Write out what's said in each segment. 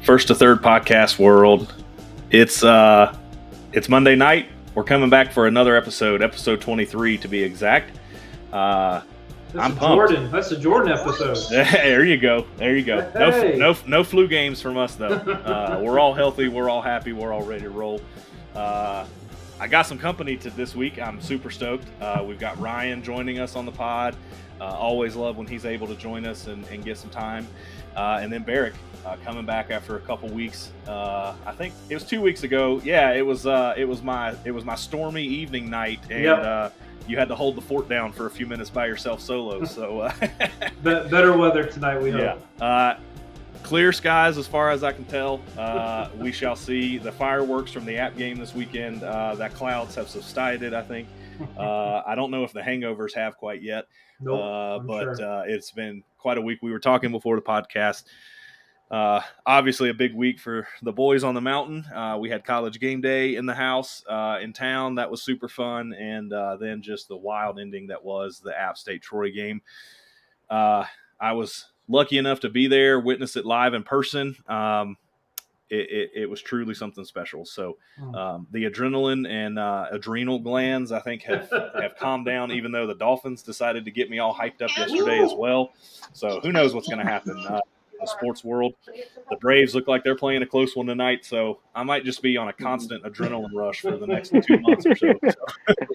First to Third podcast world. It's Monday night. We're coming back for another episode 23 to be exact. I'm pumped. Jordan. That's a Jordan episode. There you go. Hey. No flu games from us though. We're all healthy. We're all happy. We're all ready to roll. I got some company to this week. I'm super stoked. We've got Ryan joining us on the pod. Always love when he's able to join us and get some time. And then Barrick coming back after a couple weeks. I think it was 2 weeks ago. Yeah, it was my stormy evening night, and Yep. You had to hold the fort down for a few minutes by yourself solo. So Better weather tonight, we hope. Yeah. Clear skies as far as I can tell. We shall see the fireworks from the App game this weekend. That clouds have subsided, I think. I don't know if the hangovers have quite yet. Nope, But sure. It's been quite a week. We were talking before the podcast. Obviously a big week for the boys on the mountain. We had college game day in the house in town. That was super fun. And then just the wild ending that was the App State Troy game. I was lucky enough to be there, witness it live in person. It was truly something special. So the adrenaline and adrenal glands, I think, have calmed down, even though the Dolphins decided to get me all hyped up yesterday as well. So who knows what's going to happen in the sports world. The Braves look like they're playing a close one tonight, so I might just be on a constant adrenaline rush for the next 2 months or so. So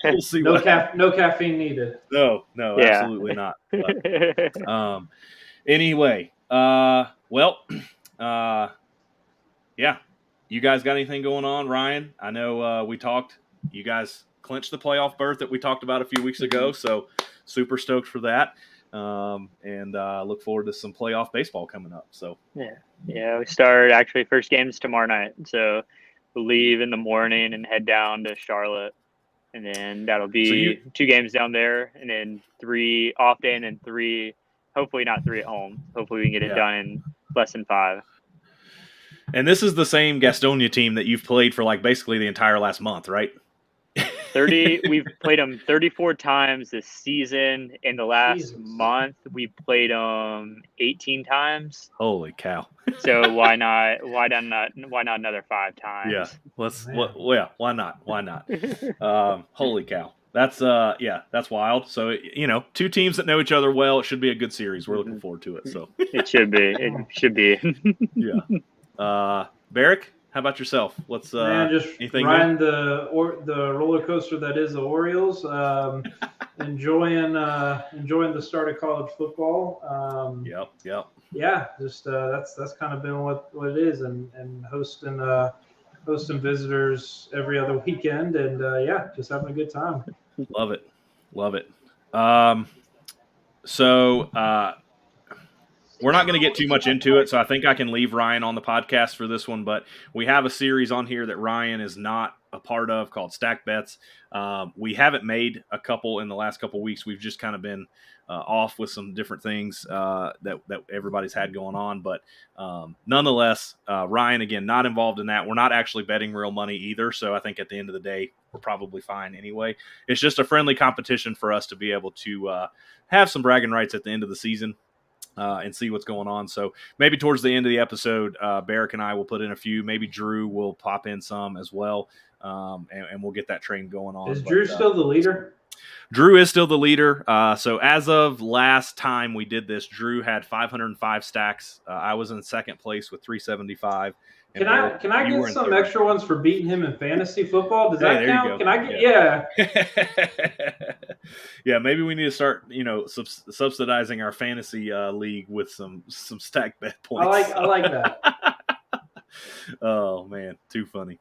we'll see. No caffeine needed. No, absolutely not. But, anyway, yeah. You guys got anything going on, Ryan? I know we talked. You guys clinched the playoff berth that we talked about a few weeks ago, so super stoked for that. And look forward to some playoff baseball coming up. So yeah, we start actually first games tomorrow night. So we'll leave in the morning and head down to Charlotte, and then that'll be 2 games down there, and then 3 off day, and then 3. Hopefully not 3 at home. Hopefully we can get it done in less than 5. And this is the same Gastonia team that you've played for like basically the entire last month, right? 30. We've played them 34 times this season. In the last month, we played them 18 times. Holy cow! So why not another 5 times? Yeah, why not? Holy cow! That's that's wild. So 2 teams that know each other well. It should be a good series. We're looking forward to it. So it should be. It should be. Yeah. Barrick, how about yourself? What's just anything riding the roller coaster that is the Orioles. Enjoying the start of college football. Yep. Yeah, just that's kind of been what it is, and hosting visitors every other weekend, and just having a good time. Love it. So we're not going to get too much into it, so I think I can leave Ryan on the podcast for this one, but we have a series on here that Ryan is not a part of called Stack Bets. We haven't made a couple in the last couple weeks. We've just kind of been off with some different things that everybody's had going on, but nonetheless, Ryan, again, not involved in that. We're not actually betting real money either, so I think at the end of the day, we're probably fine anyway. It's just a friendly competition for us to be able to have some bragging rights at the end of the season. And see what's going on. So maybe towards the end of the episode, Barrick and I will put in a few. Maybe Drew will pop in some as well, and we'll get that train going on. Is Drew still the leader? Drew is still the leader. So as of last time we did this, Drew had 505 stacks. I was in second place with 375. Can I get some extra ones for beating him in fantasy football? Does that count? You go. Can I get Yeah, maybe we need to start, subsidizing our fantasy league with some stack bet points. I like that. Oh man, too funny.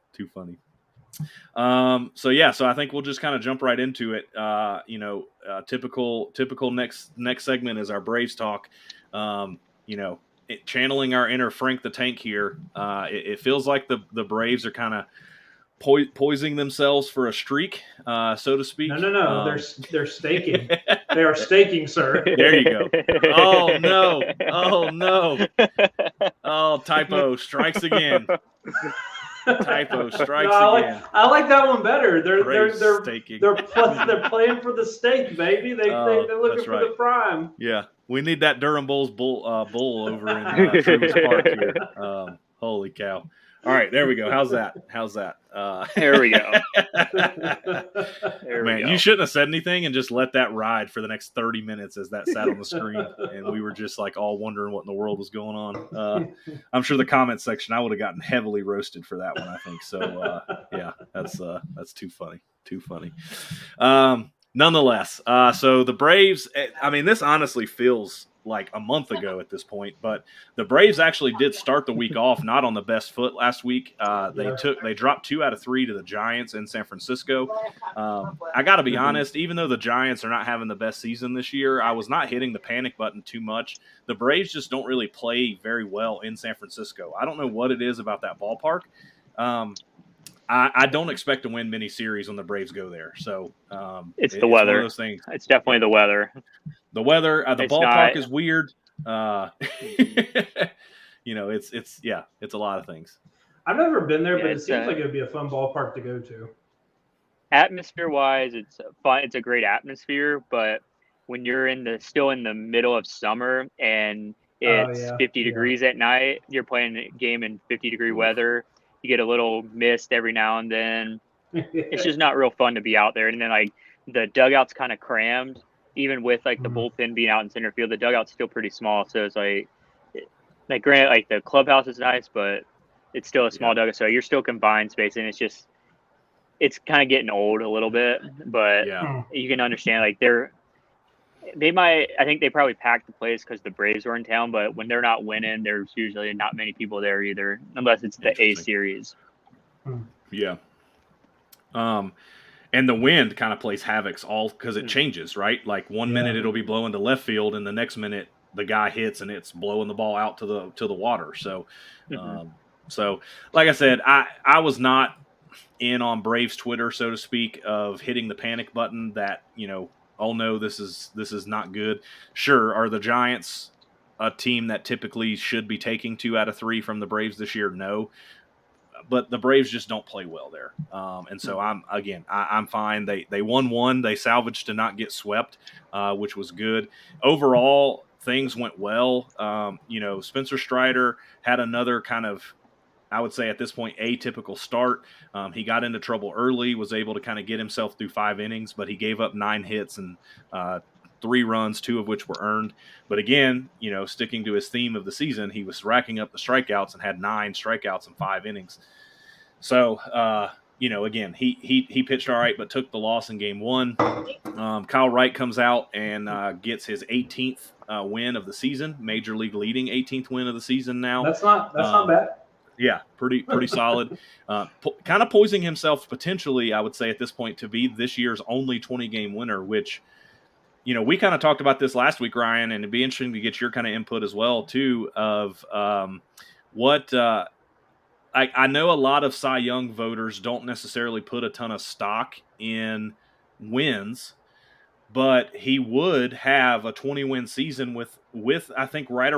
So I think we'll just kind of jump right into it. Typical next segment is our Braves talk. Channeling our inner Frank the Tank here. It feels like the Braves are kind of poising themselves for a streak, so to speak. No. They're staking. They are staking, sir. There you go. Oh no. Oh, typo strikes again. Typo strikes again. I like that one better. They're staking. They're playing for the stake, baby. They're looking for the prime. Yeah, we need that Durham Bulls bull over in Truist Park here. Holy cow. All right, there we go. How's that? There we go. There we Man, go. you shouldn't have said anything and just let that ride for the next 30 minutes as that sat on the screen. And we were just like all wondering what in the world was going on. I'm sure the comment section, I would have gotten heavily roasted for that one, I think. So, yeah, that's too funny. Too funny. Nonetheless, so the Braves, I mean, this honestly feels like a month ago at this point, but the Braves actually did start the week off not on the best foot last week. They dropped 2 out of 3 to the Giants in San Francisco. I got to be honest, even though the Giants are not having the best season this year, I was not hitting the panic button too much. The Braves just don't really play very well in San Francisco. I don't know what it is about that ballpark. I don't expect to win many series when the Braves go there. So it's the weather. One of those things. It's definitely the weather. The weather, the ballpark is weird. You know, it's a lot of things. I've never been there, but it seems like it would be a fun ballpark to go to. Atmosphere-wise, it's fun. It's a great atmosphere, but when you're still in the middle of summer and it's 50 degrees at night, you're playing a game in 50-degree weather. You get a little mist every now and then. It's just not real fun to be out there. And then like the dugout's kind of crammed. Even with like the bullpen being out in center field, the dugout's still pretty small. So it's like granted, like the clubhouse is nice, but it's still a small dugout. So you're still confined space, and it's kind of getting old a little bit. But you can understand like I think they probably packed the place because the Braves were in town. But when they're not winning, there's usually not many people there either, unless it's the A series. Yeah. And the wind kind of plays havoc all because it changes, right? Like one minute it'll be blowing to left field, and the next minute the guy hits and it's blowing the ball out to the water. So, so like I said, I was not in on Braves Twitter, so to speak, of hitting the panic button that, you know, oh no, this is not good. Sure, are the Giants a team that typically should be taking 2 out of 3 from the Braves this year? No. But the Braves just don't play well there. And so I'm fine. They won 1. They salvaged to not get swept, which was good. Overall, things went well. You know, Spencer Strider had another kind of, I would say at this point, atypical start. He got into trouble early, was able to kind of get himself through 5 innings, but he gave up 9 hits and 3 runs, 2 of which were earned. But again, you know, sticking to his theme of the season, he was racking up the strikeouts and had 9 strikeouts in 5 innings. So, you know, again, he pitched all right, but took the loss in game 1. Kyle Wright comes out and gets his 18th win of the season, major league leading 18th win of the season now. That's not bad. Yeah, pretty solid. Kind of poising himself potentially, I would say at this point, to be this year's only 20-game winner, which, you know, we kind of talked about this last week, Ryan, and it'd be interesting to get your kind of input as well, too, of what I know a lot of Cy Young voters don't necessarily put a ton of stock in wins, but he would have a 20-win season with I think right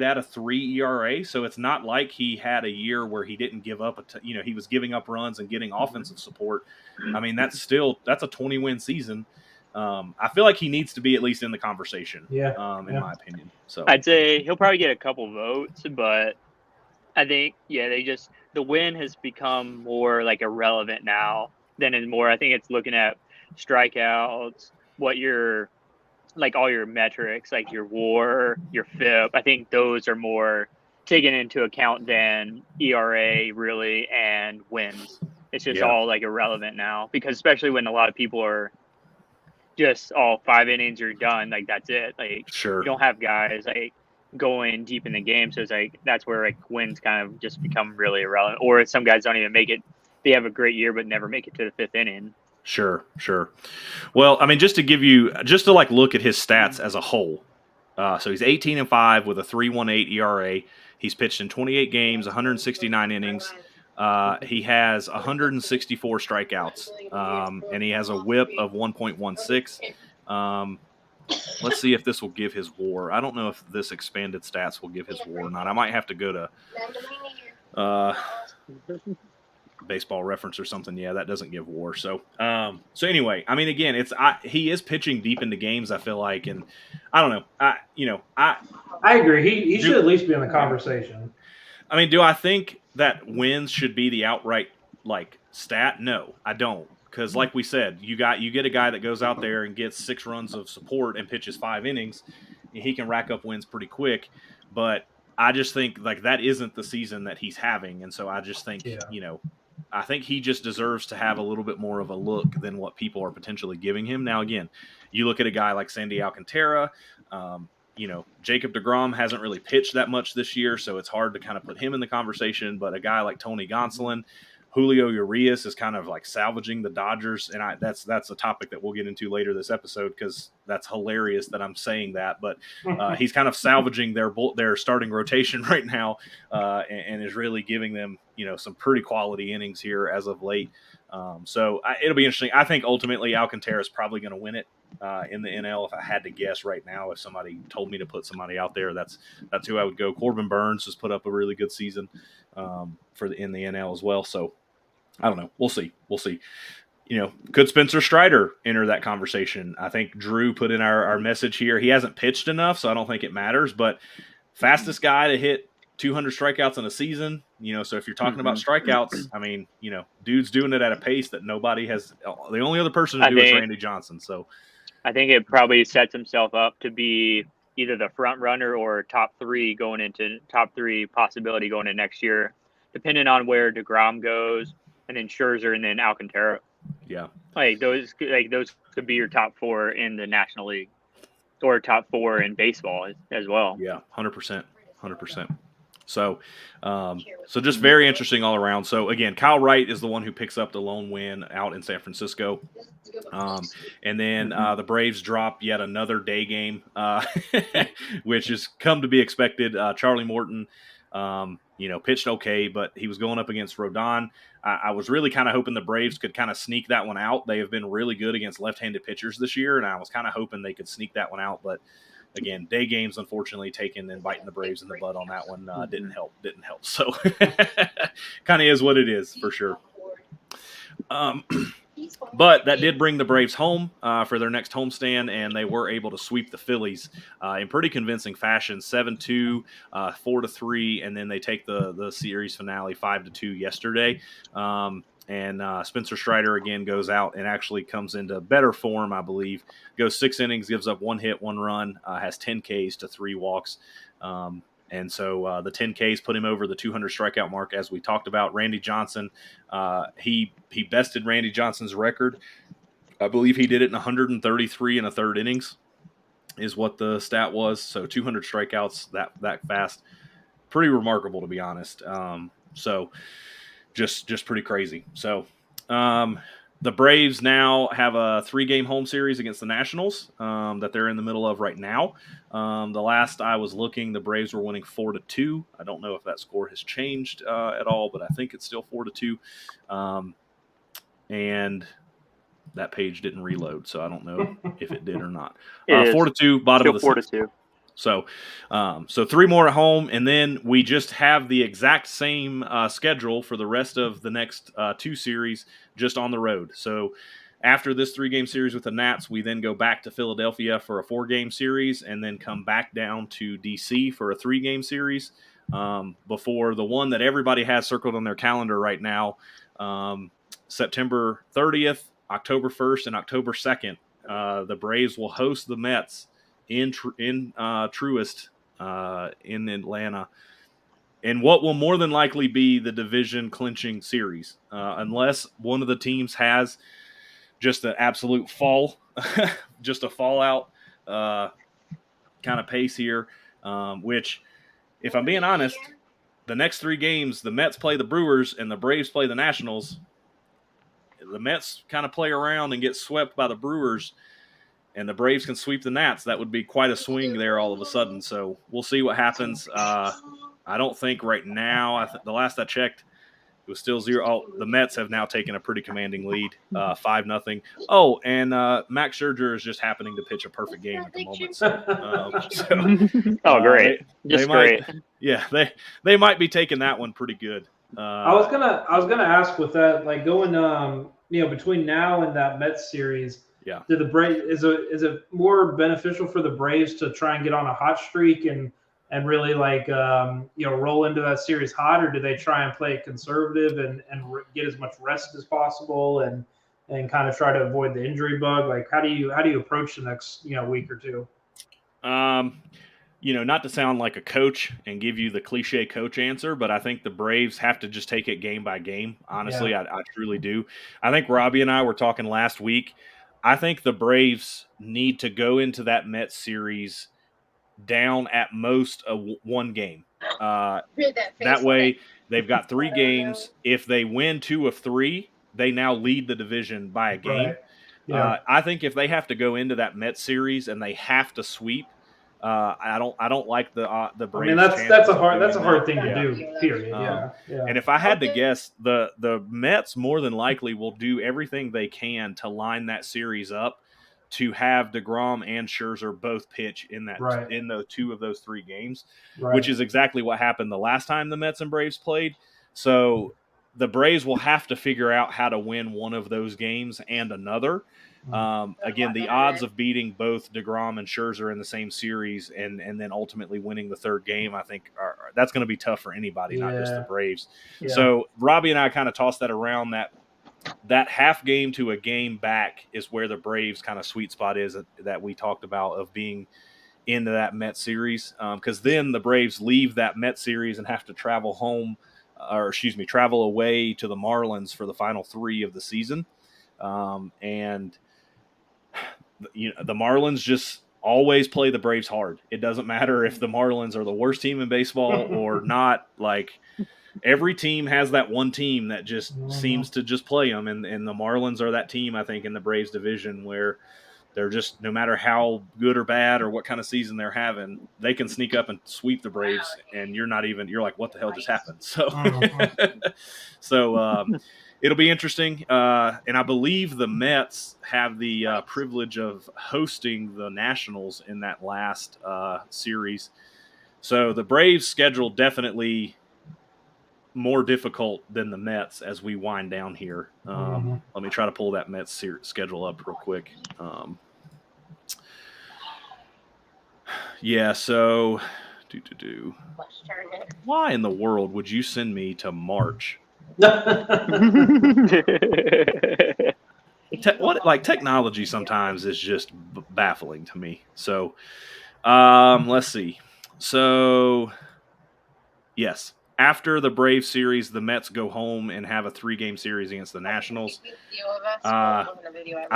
at a 3 ERA. So it's not like he had a year where he didn't give up he was giving up runs and getting offensive support. I mean, that's a 20-win season. I feel like he needs to be at least in the conversation. In my opinion. So I'd say he'll probably get a couple votes, but I think the win has become more like irrelevant now than more. I think it's looking at strikeouts, what your like all your metrics, like your WAR, your FIP. I think those are more taken into account than ERA really and wins. It's just all like irrelevant now, because especially when a lot of people are just 5 innings you're done, like that's it. Like you don't have guys like going deep in the game, so it's like that's where like wins kind of just become really irrelevant. Or some guys don't even make it; they have a great year but never make it to the 5th inning. Sure. Well, I mean, just to like look at his stats as a whole. So he's 18-5 with a 3.18 ERA. He's pitched in 28 games, 169 innings. He has 164 strikeouts, and he has a WHIP of 1.16. Let's see if this will give his WAR. I don't know if this expanded stats will give his WAR or not. I might have to go to Baseball Reference or something. Yeah, that doesn't give WAR. So anyway, I mean, again, he is pitching deep into games, I feel like, and I don't know. I agree. He should at least be in the conversation. I mean, do I think that wins should be the outright like stat? No, I don't. Because like we said, you get a guy that goes out there and gets 6 runs of support and pitches 5 innings, and he can rack up wins pretty quick. But I just think like that isn't the season that he's having, and so I just think I think he just deserves to have a little bit more of a look than what people are potentially giving him. Now, again, you look at a guy like Sandy Alcantara. Jacob deGrom hasn't really pitched that much this year, so it's hard to kind of put him in the conversation. But a guy like Tony Gonsolin, Julio Urias is kind of like salvaging the Dodgers, and that's a topic that we'll get into later this episode because that's hilarious that I'm saying that. But he's kind of salvaging their starting rotation right now, and is really giving them some pretty quality innings here as of late. So it'll be interesting. I think ultimately Alcantara is probably going to win it in the NL. If I had to guess right now, if somebody told me to put somebody out there, that's who I would go. Corbin Burns has put up a really good season in the NL as well. So I don't know. We'll see. Could Spencer Strider enter that conversation? I think Drew put in our message here. He hasn't pitched enough, so I don't think it matters. But fastest guy to hit 200 strikeouts in a season, so if you're talking about strikeouts, I mean, dude's doing it at a pace that nobody has. The only other person to do it is Randy Johnson. So I think it probably sets himself up to be either the front runner or top 3 possibility going into next year, depending on where DeGrom goes, and then Scherzer, and then Alcantara. Yeah, those could be your top 4 in the National League, or top 4 in baseball as well. Yeah, 100%. So just very interesting all around. So again, Kyle Wright is the one who picks up the lone win out in San Francisco. And then the Braves drop yet another day game, which has come to be expected. Charlie Morton, pitched okay, but he was going up against Rodon. I was really kind of hoping the Braves could kind of sneak that one out. They have been really good against left-handed pitchers this year, and I was kind of hoping they could sneak that one out, but again, day games unfortunately taking and biting the Braves in the butt on that one didn't help. So kind of is what it is for sure. But that did bring the Braves home for their next homestand, and they were able to sweep the Phillies in pretty convincing fashion, 7-2, 4-3, and then they take the series finale 5-2 yesterday. And Spencer Strider again goes out and actually comes into better form, I believe. Goes 6 innings, gives up 1 hit, 1 run, has 10 Ks to 3 walks. And so the 10 Ks put him over the 200 strikeout mark, as we talked about. Randy Johnson, he bested Randy Johnson's record. I believe he did it in 133 and a third innings is what the stat was. So 200 strikeouts that fast. Pretty remarkable, to be honest. So just pretty crazy. So the Braves now have a 3-game home series against the Nationals that they're in the middle of right now. The last I was looking, the Braves were winning 4-2. I don't know if that score has changed at all, but I think it's still 4-2. And that page didn't reload, so I don't know if it did or not. 4-2, bottom of the 4-2. So 3 more at home, and then we just have the exact same schedule for the rest of the next 2 series just on the road. So after this 3-game series with the Nats, we then go back to Philadelphia for a 4-game series and then come back down to D.C. for a 3-game series before the one that everybody has circled on their calendar right now, September 30th, October 1st, and October 2nd. The Braves will host the Mets in Truist in Atlanta, and what will more than likely be the division clinching series, unless one of the teams has just an absolute just a fallout kind of pace here, which, if I'm being honest, the next 3 games, the Mets play the Brewers and the Braves play the Nationals. The Mets kind of play around and get swept by the Brewers, and the Braves can sweep the Nats. That would be quite a swing there all of a sudden. So we'll see what happens. I don't think right now, the last I checked, it was still 0. Oh, the Mets have now taken a pretty commanding lead, 5-0. Oh, and Max Scherzer is just happening to pitch a perfect game at the moment. Great. Great. Yeah, they might be taking that one pretty good. I was gonna ask with that, like going between now and that Mets series. Yeah. Is it more beneficial for the Braves to try and get on a hot streak and and really roll into that series hot, or do they try and play it conservative and get as much rest as possible and kind of try to avoid the injury bug? Like, how do you approach the next week or two? Not to sound like a coach and give you the cliche coach answer, but I think the Braves have to just take it game by game. Honestly, Yeah. I truly do. I think Robbie and I were talking last week. I think the Braves need to go into that Mets series down at most one game. That way, they've got 3 games. If they win 2 of 3, they now lead the division by a game. Right. Yeah. I think if they have to go into that Mets series and they have to sweep, I don't like the Braves. I mean, that's a hard thing yeah. to do. Period. Yeah. And if I had to guess, the Mets more than likely will do everything they can to line that series up to have DeGrom and Scherzer both pitch in the 2 of those 3 games, which is exactly what happened the last time the Mets and Braves played. So the Braves will have to figure out how to win one of those games and another. Again, the odds of beating both DeGrom and Scherzer in the same series and then ultimately winning the 3rd game, I think that's going to be tough for anybody, not just the Braves. Yeah. So Robbie and I kind of tossed that around, that half game to a game back is where the Braves kind of sweet spot is that we talked about of being into that Met series. Because then the Braves leave that Met series and have to travel away to the Marlins for the final 3 of the season. And the Marlins just always play the Braves hard. It doesn't matter if the Marlins are the worst team in baseball or not. Like, every team has that one team that just seems to just play them, and the Marlins are that team, I think, in the Braves division where they're just, no matter how good or bad or what kind of season they're having, they can sneak up and sweep the Braves, and you're like, what the hell just happened? So, it'll be interesting, and I believe the Mets have the privilege of hosting the Nationals in that last series. So the Braves' schedule definitely more difficult than the Mets as we wind down here. Let me try to pull that Mets schedule up real quick. So why in the world would you send me to March? Technology sometimes is just baffling to me. So let's see. So yes, after the Braves series, the Mets go home and have a 3-game series against the Nationals. I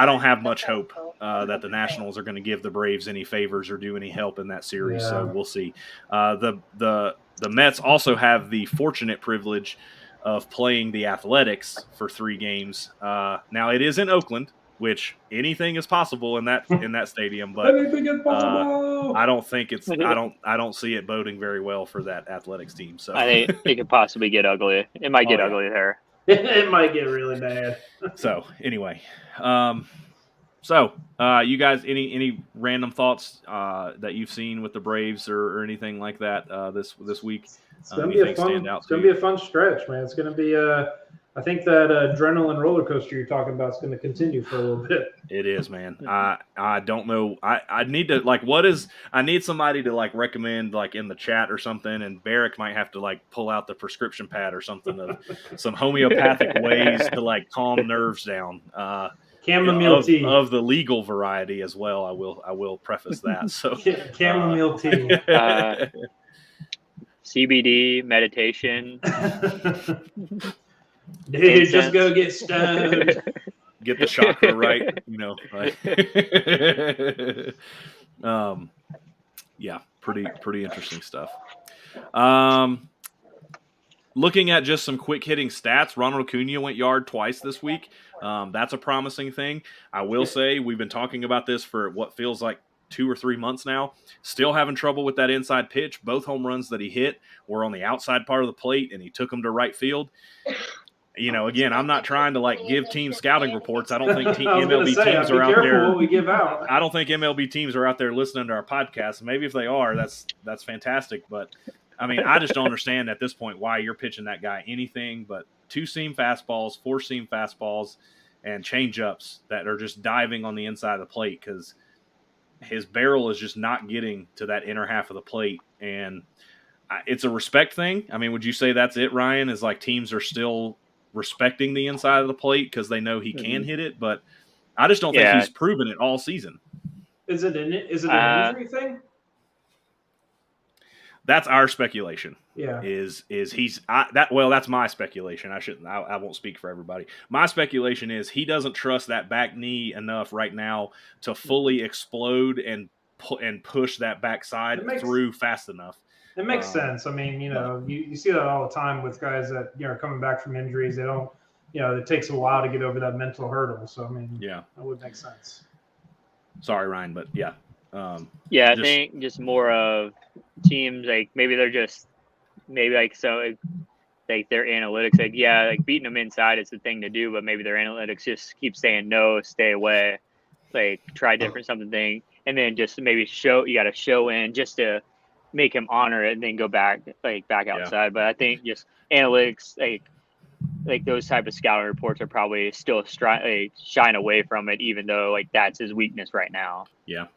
don't have much hope that the Nationals are going to give the Braves any favors or do any help in that series. Yeah. So we'll see. The Mets also have the fortunate privilege of playing the Athletics for 3 games. Now it is in Oakland, which anything is possible in that stadium, but anything is possible. I don't think it's I don't see it boding very well for that Athletics team. So I think it could possibly get ugly. It might get ugly there. It might get really bad. So anyway, you guys, any random thoughts that you've seen with the Braves or anything like that this week? It's gonna be a fun stretch, man. It's gonna be I think that adrenaline roller coaster you're talking about is going to continue for a little bit. It is, man. I don't know. I need to I need somebody to recommend in the chat or something. And Barrick might have to pull out the prescription pad or something of some homeopathic ways to calm nerves down. Chamomile tea of the legal variety as well. I will preface that. So chamomile tea, CBD meditation. Dude, just go get stoned. Get the chakra right, yeah, pretty interesting stuff. Looking at just some quick hitting stats, Ronald Acuna went yard twice this week. That's a promising thing. I will say we've been talking about this for what feels like 2 or 3 months now. Still having trouble with that inside pitch. Both home runs that he hit were on the outside part of the plate, and he took them to right field. Again, I'm not trying to give team scouting reports. I don't think MLB teams are out there. What we give out. I don't think MLB teams are out there listening to our podcast. Maybe if they are, that's fantastic. But I mean, I just don't understand at this point why you're pitching that guy anything but 2-seam fastballs, 4-seam fastballs, and change-ups that are just diving on the inside of the plate. Because his barrel is just not getting to that inner half of the plate, and it's a respect thing. I mean, would you say that's it, Ryan? Is like teams are still respecting the inside of the plate because they know he can hit it, but I just don't think he's proven it all season. Is it an injury thing? That's our speculation. Yeah. Is he's that's my speculation. I won't speak for everybody. My speculation is he doesn't trust that back knee enough right now to fully explode and push that backside through fast enough. It makes sense. I mean, you see that all the time with guys that are coming back from injuries. They don't, it takes a while to get over that mental hurdle. So I mean, that would make sense. Sorry, Ryan, but yeah. I think just more of teams like maybe they're just like their analytics like beating them inside is the thing to do, but maybe their analytics just keep saying no, stay away, like try different something, and then just maybe you got to show in just to make him honor it and then go back outside. Yeah. But I think just analytics like those type of scouting reports are probably still shying away from it, even though like that's his weakness right now. Yeah.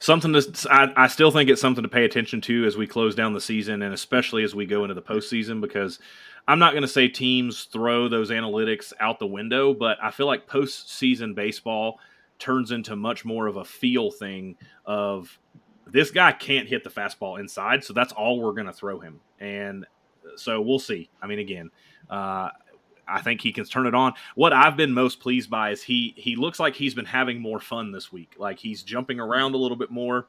I still think it's something to pay attention to as we close down the season, and especially as we go into the postseason, because I'm not going to say teams throw those analytics out the window, but I feel like postseason baseball turns into much more of a feel thing of this guy can't hit the fastball inside, so that's all we're going to throw him. And so we'll see. I mean, again, I think he can turn it on. What I've been most pleased by is he looks like he's been having more fun this week. Like he's jumping around a little bit more.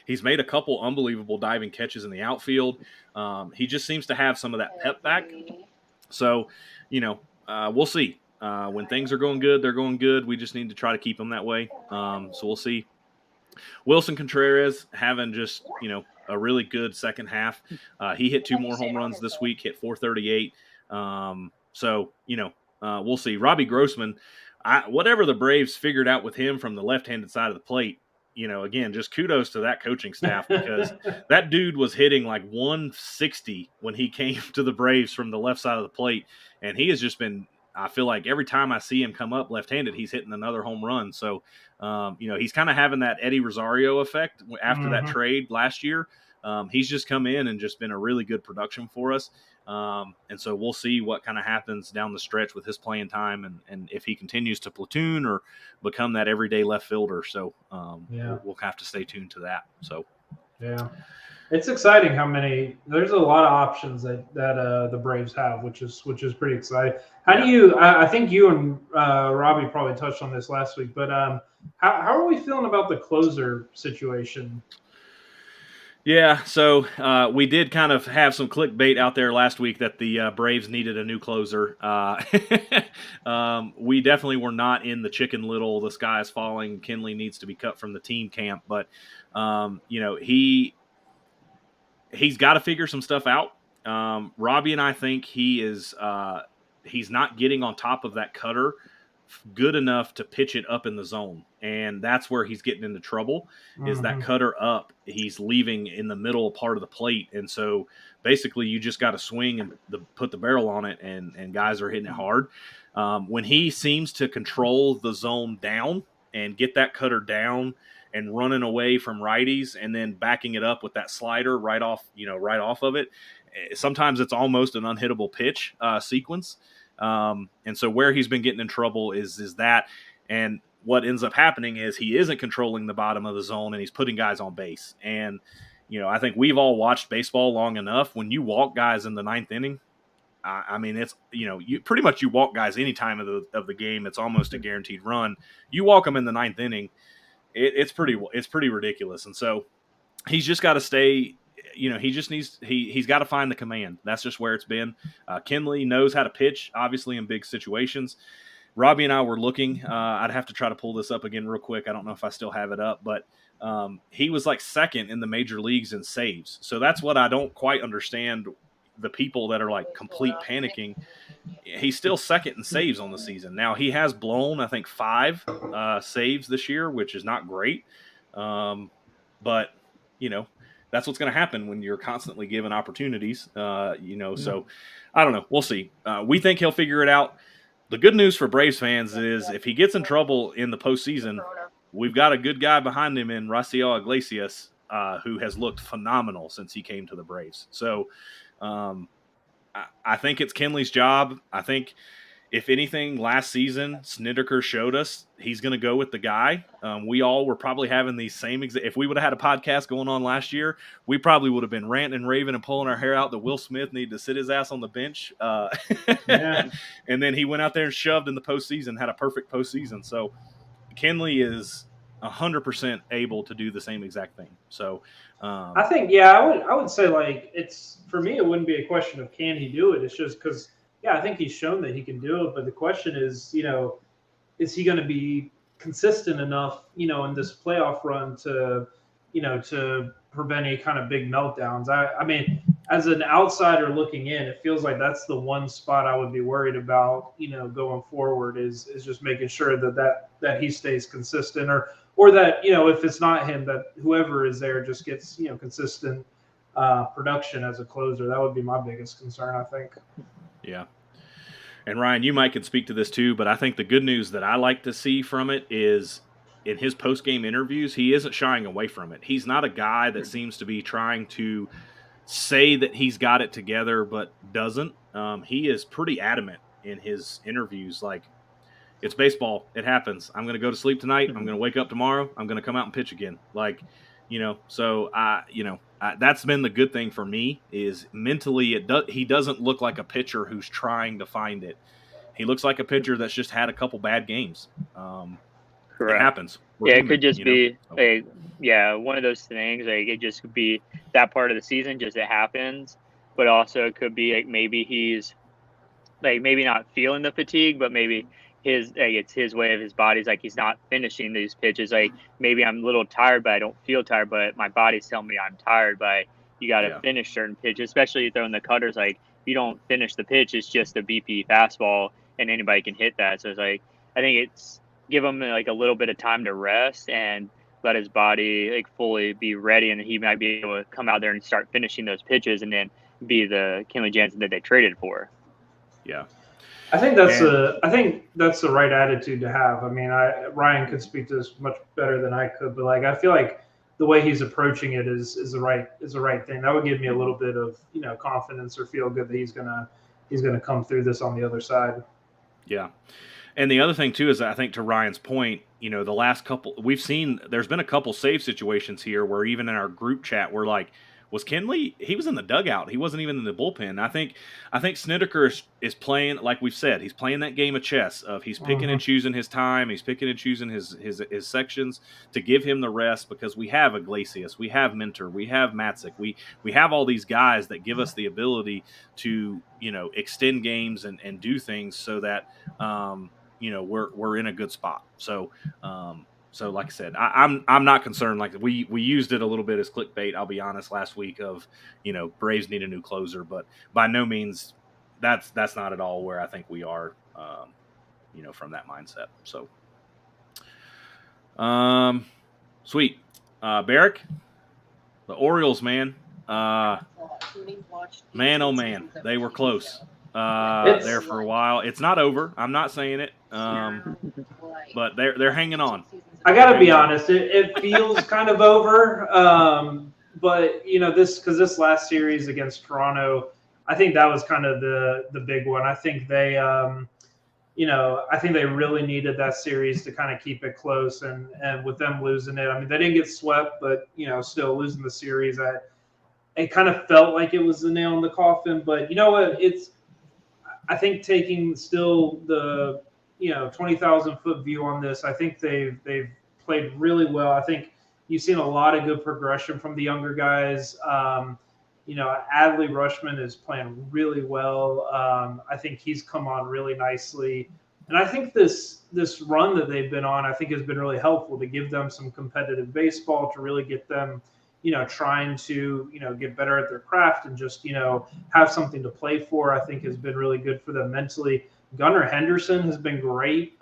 He's made a couple unbelievable diving catches in the outfield. He just seems to have some of that pep back. So, we'll see. When things are going good, they're going good. We just need to try to keep them that way. So we'll see. Wilson Contreras having just, a really good second half. He hit 2 more home runs this week, hit 438. So, we'll see. Robbie Grossman, whatever the Braves figured out with him from the left-handed side of the plate, again, just kudos to that coaching staff, because that dude was hitting like 160 when he came to the Braves from the left side of the plate. And he has just been, I feel like every time I see him come up left-handed, he's hitting another home run. So, he's kind of having that Eddie Rosario effect after that trade last year. He's just come in and just been a really good production for us. And so we'll see what kind of happens down the stretch with his playing time and if he continues to platoon or become that everyday left fielder. So we'll have to stay tuned to that. So yeah, it's exciting how many. There's a lot of options that the Braves have, which is pretty exciting. How do you? I think you and Robbie probably touched on this last week, but how are we feeling about the closer situation? Yeah, so we did kind of have some clickbait out there last week that the Braves needed a new closer. We definitely were not in the Chicken Little, the sky is falling, Kenley needs to be cut from the team camp. But, he's got to figure some stuff out. Robbie and I think he's not getting on top of that cutter good enough to pitch it up in the zone, and that's where he's getting into trouble. Is that cutter up, he's leaving in the middle part of the plate, and so basically you just got to swing and put the barrel on it, and guys are hitting it hard. When he seems to control the zone down and get that cutter down and running away from righties and then backing it up with that slider right off of it, sometimes it's almost an unhittable pitch sequence. And so where he's been getting in trouble is that, and what ends up happening is he isn't controlling the bottom of the zone and he's putting guys on base. And, I think we've all watched baseball long enough. When you walk guys in the 9th inning, I mean, it's, you pretty much, you walk guys any time of the game. It's almost a guaranteed run. You walk them in the 9th inning. It's pretty ridiculous. And so he's just got to stay, he's got to find the command. That's just where it's been. Kenley knows how to pitch, obviously, in big situations. Robbie and I were looking. I'd have to try to pull this up again real quick. I don't know if I still have it up, but he was like second in the major leagues in saves. So that's what I don't quite understand, the people that are like complete panicking. He's still second in saves on the season. Now, he has blown, I think, 5 saves this year, which is not great. But, that's what's going to happen when you're constantly given opportunities, So I don't know. We'll see. We think he'll figure it out. The good news for Braves fans is if he gets in trouble in the postseason, we've got a good guy behind him in Raciel Iglesias, who has looked phenomenal since he came to the Braves. So I think it's Kenley's job. I think, if anything, last season, Snedeker showed us he's going to go with the guy. We all were probably having these same if we would have had a podcast going on last year, we probably would have been ranting and raving and pulling our hair out that Will Smith needed to sit his ass on the bench. Yeah. And then he went out there and shoved in the postseason, had a perfect postseason. So Kenley is 100% able to do the same exact thing. So I think, yeah, I would say, like, it's, for me, it wouldn't be a question of can he do it. It's just because, yeah, I think he's shown that he can do it. But the question is, is he going to be consistent enough, in this playoff run to prevent any kind of big meltdowns? I mean, as an outsider looking in, it feels like that's the one spot I would be worried about, going forward is just making sure that he stays consistent, or that, if it's not him, that whoever is there just gets, consistent production as a closer. That would be my biggest concern, I think. Yeah. And Ryan, you might could speak to this too, but I think the good news that I like to see from it is in his post-game interviews, he isn't shying away from it. He's not a guy that seems to be trying to say that he's got it together but doesn't. He is pretty adamant in his interviews, like, it's baseball. It happens. I'm going to go to sleep tonight. I'm going to wake up tomorrow. I'm going to come out and pitch again. Like, so that's been the good thing for me is mentally he doesn't look like a pitcher who's trying to find it. He looks like a pitcher that's just had a couple bad games. Correct. It happens. Yeah, it could just be one of those things. Like, it just could be that part of the season, just it happens. But also it could be like maybe he's like maybe not feeling the fatigue, but maybe it's his way of his body's like he's not finishing these pitches. Like, maybe I'm a little tired, but I don't feel tired, but my body's telling me I'm tired. But you got to finish certain pitches, especially throwing the cutters. Like, if you don't finish the pitch, it's just a BP fastball, and anybody can hit that. So it's like, I think it's give him like a little bit of time to rest and let his body like fully be ready, and he might be able to come out there and start finishing those pitches, and then be the Kenley Jansen that they traded for. Yeah. I think that's the right attitude to have. I mean, Ryan could speak to this much better than I could, but like I feel like the way he's approaching it is the right thing. That would give me a little bit of confidence or feel good that he's gonna come through this on the other side. Yeah, and the other thing too is I think to Ryan's point, the last couple we've seen there's been a couple save situations here where even in our group chat we're like, was Kenley? He was in the dugout. He wasn't even in the bullpen. I think Snedeker is playing, like we've said, he's playing that game of chess of he's picking and choosing his time. He's picking and choosing his sections to give him the rest, because we have Iglesias, we have Mentor, we have Matzik, we have all these guys that give us the ability to extend games and do things so that we're in a good spot. So, like I said, I'm not concerned. Like we used it a little bit as clickbait, I'll be honest, last week of, Braves need a new closer, but by no means that's not at all where I think we are, from that mindset. So, sweet. Barrick, the Orioles, man, man, oh man, they were close there for a while. It's not over. I'm not saying it. But they're hanging on. I gotta be honest, it feels kind of over. But this last series against Toronto, I think that was kind of the big one. I think they I think they really needed that series to kind of keep it close, and with them losing it, I mean, they didn't get swept, but still losing the series, it kind of felt like it was the nail in the coffin. But you know what? I think taking still the 20,000 foot view on this, I think they've played really well. I think you've seen a lot of good progression from the younger guys. Adley Rutschman is playing really well. I think he's come on really nicely, and I think this run that they've been on, I think, has been really helpful to give them some competitive baseball, to really get them trying to get better at their craft and just have something to play for. I think has been really good for them mentally. Gunnar Henderson has been great.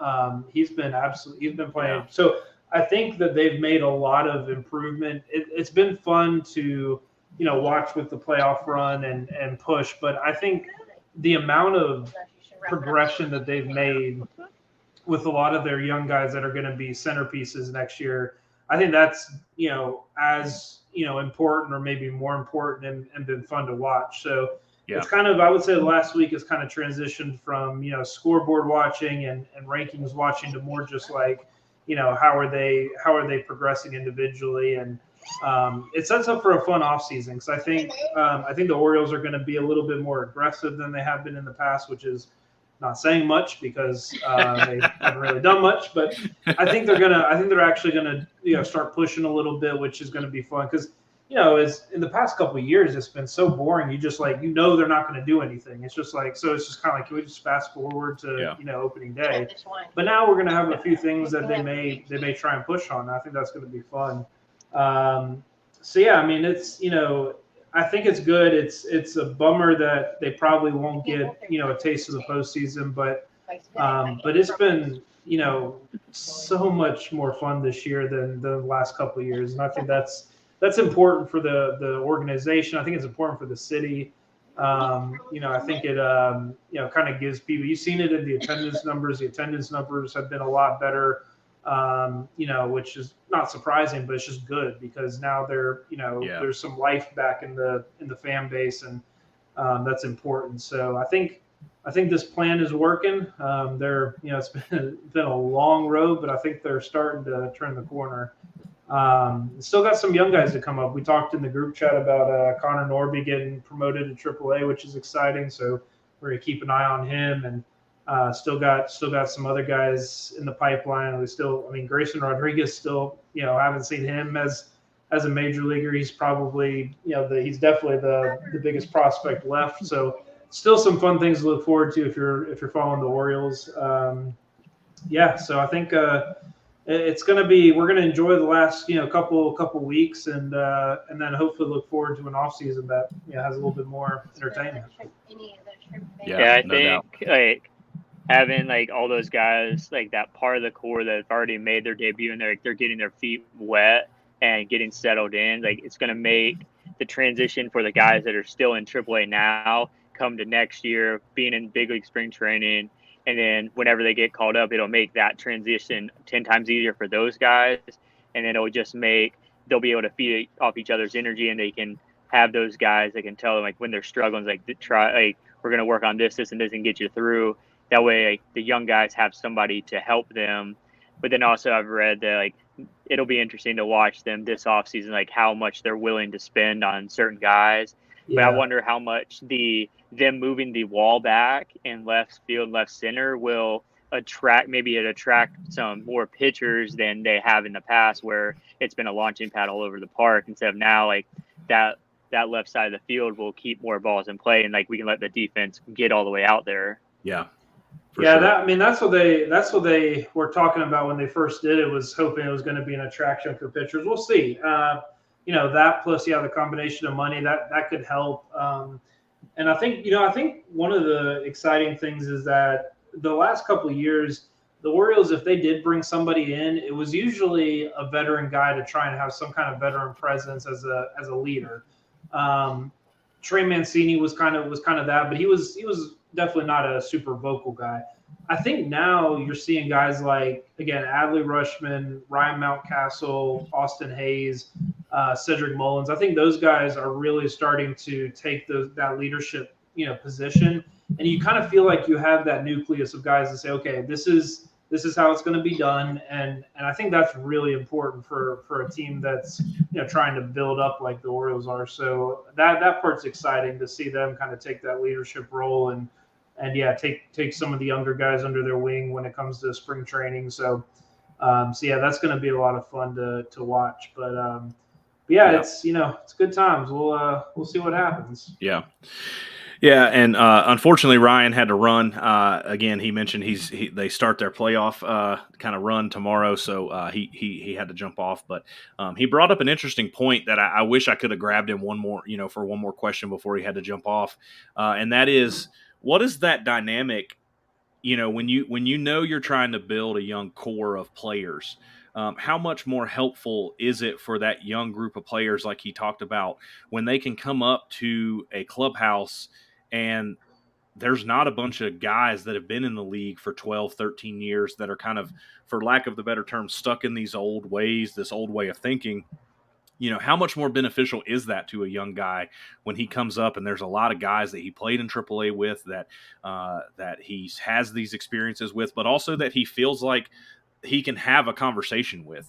He's been playing. Yeah. So I think that they've made a lot of improvement. It's been fun to watch with the playoff run and push, but I think the amount of progression that they've made with a lot of their young guys that are going to be centerpieces next year. I think that's as important or maybe more important and been fun to watch. So it's kind of, I would say the last week has kind of transitioned from scoreboard watching and rankings watching to more just like how are they progressing individually, and it sets up for a fun offseason because I think the Orioles are going to be a little bit more aggressive than they have been in the past, which is not saying much because they haven't really done much. But I think they're actually gonna start pushing a little bit, which is going to be fun because as in the past couple of years it's been so boring. You just like they're not going to do anything. It's just like it's just kind of like, can we just fast forward to opening day? But now we're going to have a few things that they may try and push on. I think that's going to be fun. So yeah, I mean it's I think it's good. It's a bummer that they probably won't get a taste of the postseason, but it's been so much more fun this year than the last couple of years, and I think that's important for the organization. I think it's important for the city. I think it kind of gives people. You've seen it in the attendance numbers. The attendance numbers have been a lot better. Which is not surprising, but it's just good because now there's some life back in the fan base, and that's important. So I think this plan is working. It's been a long road, but I think they're starting to turn the corner. Still got some young guys to come up. We talked in the group chat about Connor Norby getting promoted to AAA, which is exciting. So we're gonna keep an eye on him, and still got some other guys in the pipeline. Grayson Rodriguez still, haven't seen him as a major leaguer. He's probably, he's definitely the biggest prospect left. So still some fun things to look forward to if you're following the Orioles. So I think it's going to be, we're going to enjoy the last, couple weeks, and then hopefully look forward to an off season that has a little bit more entertainment. Yeah, I think like having like all those guys, like that part of the core that have already made their debut and they're getting their feet wet and getting settled in, like it's going to make the transition for the guys that are still in AAA now come to next year being in big league spring training, and then whenever they get called up, it'll make that transition 10 times easier for those guys, and then it'll just make they'll be able to feed off each other's energy, and they can have those guys that can tell them like when they're struggling, like we're going to work on this and this and get you through. That way, like, the young guys have somebody to help them. But then also I've read that like it'll be interesting to watch them this offseason, like how much they're willing to spend on certain guys. Yeah. But I wonder how much them moving the wall back in left field, left center will attract some more pitchers than they have in the past, where it's been a launching pad all over the park, instead of now like that left side of the field will keep more balls in play, and like we can let the defense get all the way out there. Yeah. Yeah, sure. That's what they were talking about when they first did it, was hoping it was going to be an attraction for pitchers. We'll see. That plus the combination of money that could help. And I think one of the exciting things is that the last couple of years, the Orioles, if they did bring somebody in, it was usually a veteran guy to try and have some kind of veteran presence as a leader. Trey Mancini was kind of that, but he was definitely not a super vocal guy. I think now you're seeing guys like, again, Adley Rutschman, Ryan Mountcastle, Austin Hayes, Cedric Mullins. I think those guys are really starting to take that leadership, position, and you kind of feel like you have that nucleus of guys that say, okay, this is how it's going to be done, and I think that's really important for a team that's trying to build up like the Orioles are. So that part's exciting to see them kind of take that leadership role and take some of the younger guys under their wing when it comes to spring training. So that's going to be a lot of fun to watch. But it's it's good times. We'll see what happens. Yeah. Yeah, and unfortunately, Ryan had to run. Again, he mentioned they start their playoff kind of run tomorrow, so he had to jump off. But he brought up an interesting point that I wish I could have grabbed him for one more question before he had to jump off, and that is, what is that dynamic? When you're trying to build a young core of players. How much more helpful is it for that young group of players, like he talked about, when they can come up to a clubhouse and there's not a bunch of guys that have been in the league for 12, 13 years that are kind of, for lack of the better term, stuck in these old ways, this old way of thinking. How much more beneficial is that to a young guy when he comes up and there's a lot of guys that he played in AAA with that he has these experiences with, but also that he feels like he can have a conversation with.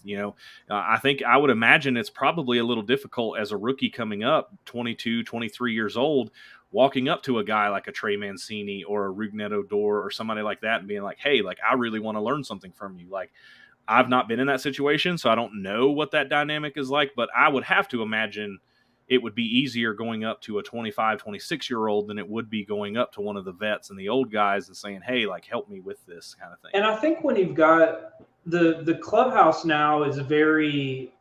I think I would imagine it's probably a little difficult as a rookie coming up, 22, 23 years old, walking up to a guy like a Trey Mancini or a Rougned Odor or somebody like that and being like, hey, like, I really want to learn something from you. Like, I've not been in that situation, so I don't know what that dynamic is like, but I would have to imagine it would be easier going up to a 25, 26-year-old than it would be going up to one of the vets and the old guys and saying, hey, like, help me with this kind of thing. And I think when you've got the clubhouse now is very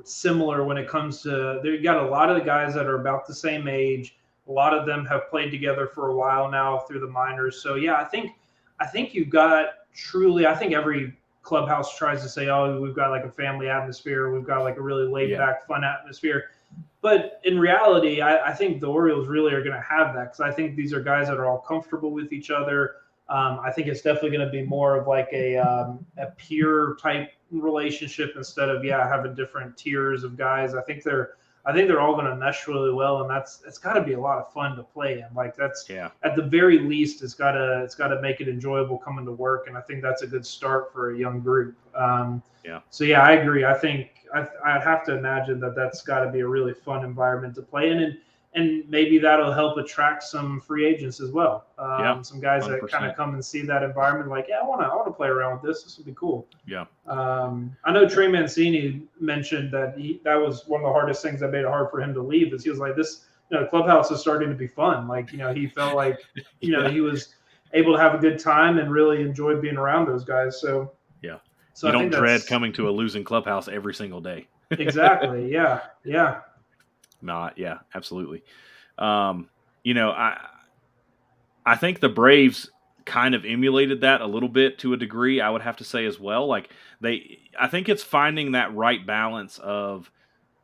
similar when it comes to, you got a lot of the guys that are about the same age. A lot of them have played together for a while now through the minors. So yeah, I think you've got truly, I think every clubhouse tries to say, oh, we've got like a family atmosphere. We've got like a really laid back, fun atmosphere. But in reality, I think the Orioles really are going to have that because I think these are guys that are all comfortable with each other. I think it's definitely going to be more of like a peer type relationship instead of having different tiers of guys. I think they're all going to mesh really well, and it's got to be a lot of fun to play in. Like that's at the very least, it's got to make it enjoyable coming to work, and I think that's a good start for a young group. So yeah, I agree. I think I'd have to imagine that's got to be a really fun environment to play in, and maybe that'll help attract some free agents as well. Some guys 100%. That kind of come and see that environment, like, I want to play around with this. This would be cool. Yeah. I know Trey Mancini mentioned that that was one of the hardest things that made it hard for him to leave. Is he was like, this, the clubhouse is starting to be fun. Like, he felt like, he was able to have a good time and really enjoyed being around those guys. So yeah. So you don't dread coming to a losing clubhouse every single day. Exactly. Yeah. Yeah. No, yeah, absolutely. I think the Braves kind of emulated that a little bit to a degree, I would have to say as well. Like I think it's finding that right balance of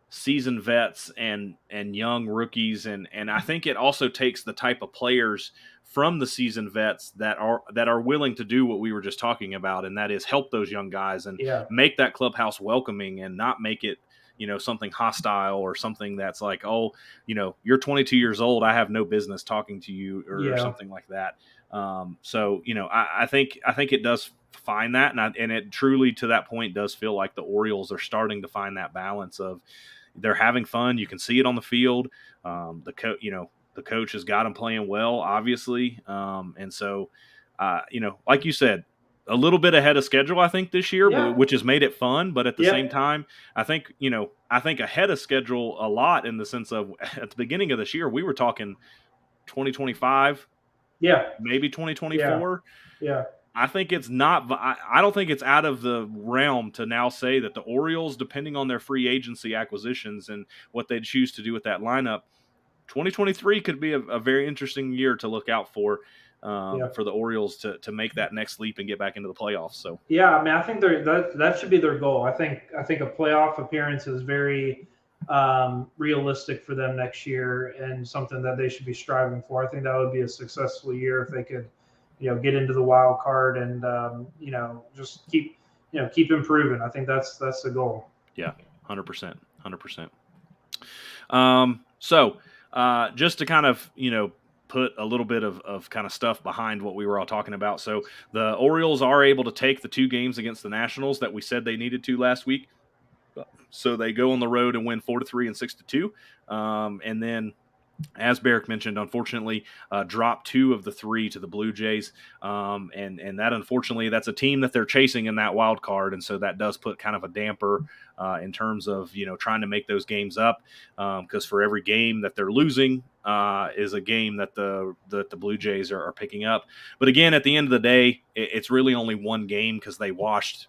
seasoned vets and young rookies, and I think it also takes the type of players from the seasoned vets that are willing to do what we were just talking about, and that is help those young guys and make that clubhouse welcoming and not make it something hostile or something that's like, oh, you're 22 years old, I have no business talking to you or something like that. So I think it does find that, and it truly to that point does feel like the Orioles are starting to find that balance of they're having fun. You can see it on the field. The coach has got them playing well, obviously. And so, like you said, a little bit ahead of schedule, I think, this year, which has made it fun. But at the same time, I think ahead of schedule a lot in the sense of at the beginning of this year, we were talking 2025, maybe 2024. Yeah. I think it's not. I don't think it's out of the realm to now say that the Orioles, depending on their free agency acquisitions and what they choose to do with that lineup, 2023 could be a very interesting year to look out for the Orioles to make that next leap and get back into the playoffs. So I think that should be their goal. I think a playoff appearance is very realistic for them next year and something that they should be striving for. I think that would be a successful year if they could get into the wild card and just keep improving. I think that's the goal. Yeah, 100%. So just to kind of put a little bit of kind of stuff behind what we were all talking about. So the Orioles are able to take the 2 games against the Nationals that we said they needed to last week. So they go on the road and win 4-3 and 6-2, and then, as Barrick mentioned, unfortunately, dropped 2 of the 3 to the Blue Jays, and that, unfortunately, that's a team that they're chasing in that wild card, and so that does put kind of a damper in terms of trying to make those games up, because for every game that they're losing is a game that the Blue Jays are picking up. But again, at the end of the day, it's really only one game because they washed.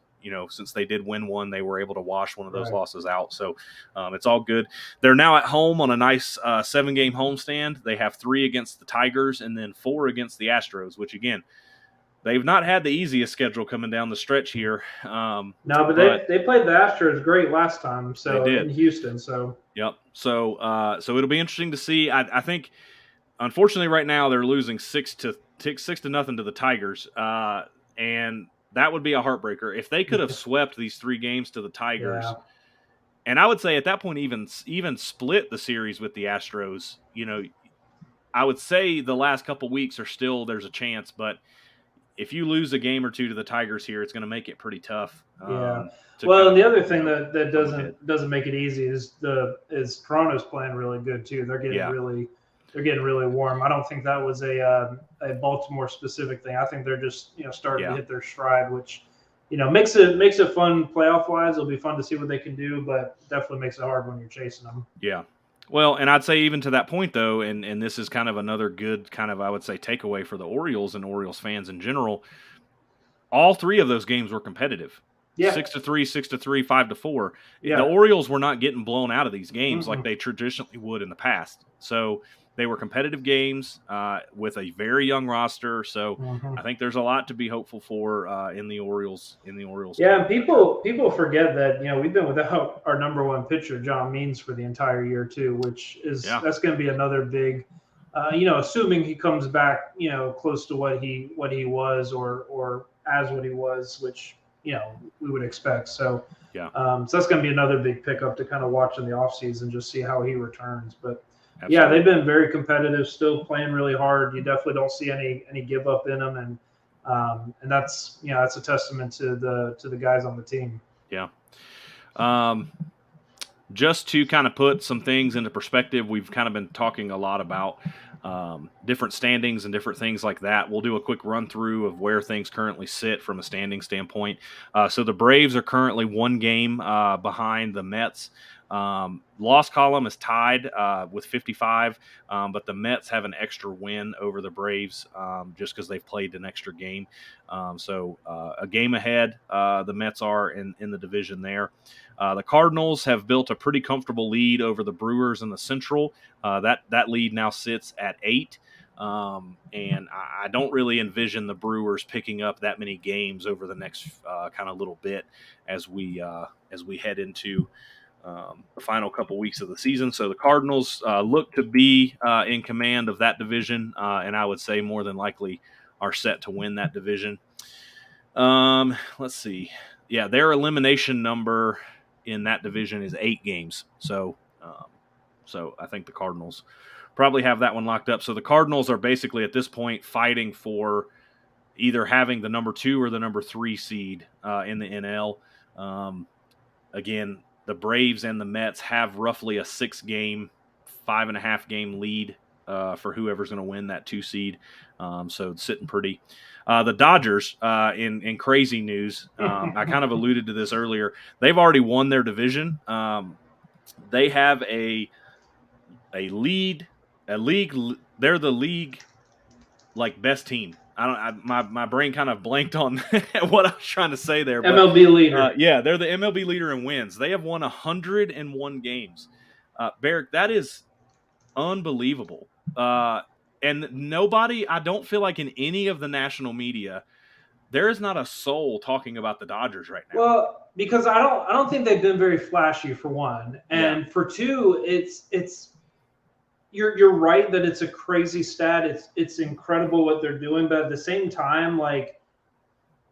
Since they did win one, they were able to wash one of those losses out. So it's all good. They're now at home on a nice 7-game homestand. They have 3 against the Tigers and then 4 against the Astros, which, again, they've not had the easiest schedule coming down the stretch here. But they played the Astros great last time, so in Houston. So yep. So it'll be interesting to see. I think unfortunately, right now they're losing 6-0 to the Tigers, and that would be a heartbreaker if they could have swept these 3 games to the Tigers. Yeah. And I would say at that point, even split the series with the Astros. I would say the last couple weeks there's a chance, but if you lose a game or 2 to the Tigers here, it's going to make it pretty tough. Yeah. Well, the other thing that doesn't make it easy is Toronto's playing really good too. They're getting really warm. I don't think that was a Baltimore specific thing. I think they're just starting to hit their stride, which makes it fun playoff wise. It'll be fun to see what they can do, but definitely makes it hard when you're chasing them. Yeah. Well, and I'd say even to that point, though, and this is kind of another good kind of, I would say, takeaway for the Orioles and Orioles fans in general, all 3 of those games were competitive. Yeah. 6-3, 6-3, 5-4. Yeah. The Orioles were not getting blown out of these games like they traditionally would in the past. So they were competitive games with a very young roster. So I think there's a lot to be hopeful for in the Orioles. Yeah, and people forget that we've been without our number 1 pitcher, John Means, for the entire year too, which is that's going to be another big. Assuming he comes back, close to what he was or as what he was, which we would expect. So so that's going to be another big pickup to kind of watch in the offseason, just see how he returns. But absolutely. Yeah, they've been very competitive, still playing really hard. You definitely don't see any give up in them, and that's that's a testament to the guys on the team. Yeah. Just to kind of put some things into perspective, we've kind of been talking a lot about different standings and different things like that. We'll do a quick run through of where things currently sit from a standing standpoint. So the Braves are currently 1 game behind the Mets. Loss column is tied with 55, but the Mets have an extra win over the Braves just because they've played an extra game. So a game ahead, the Mets are in the division there. The Cardinals have built a pretty comfortable lead over the Brewers in the Central. That lead now sits at 8. And I don't really envision the Brewers picking up that many games over the next kind of little bit as we head into the final couple weeks of the season. So the Cardinals look to be in command of that division, and I would say more than likely are set to win that division. Let's see. Yeah, their elimination number in that division is 8 games. So I think the Cardinals probably have that one locked up. So the Cardinals are basically at this point fighting for either having the number 2 or the number 3 seed in the NL. Again, the Braves and the Mets have roughly a 6-game, 5.5-game lead for whoever's going to win that 2 seed. So it's sitting pretty. The Dodgers, in crazy news, I kind of alluded to this earlier. They've already won their division. They have a league. They're the league best team. My brain kind of blanked on what I was trying to say there. MLB leader. Yeah, they're the MLB leader in wins. They have won 101 games. Barrick, that is unbelievable. And nobody, I don't feel like in any of the national media, there is not a soul talking about the Dodgers right now. Well, because I don't think they've been very flashy, for one, and for two, it's. You're right that it's a crazy stat. It's incredible what they're doing, but at the same time,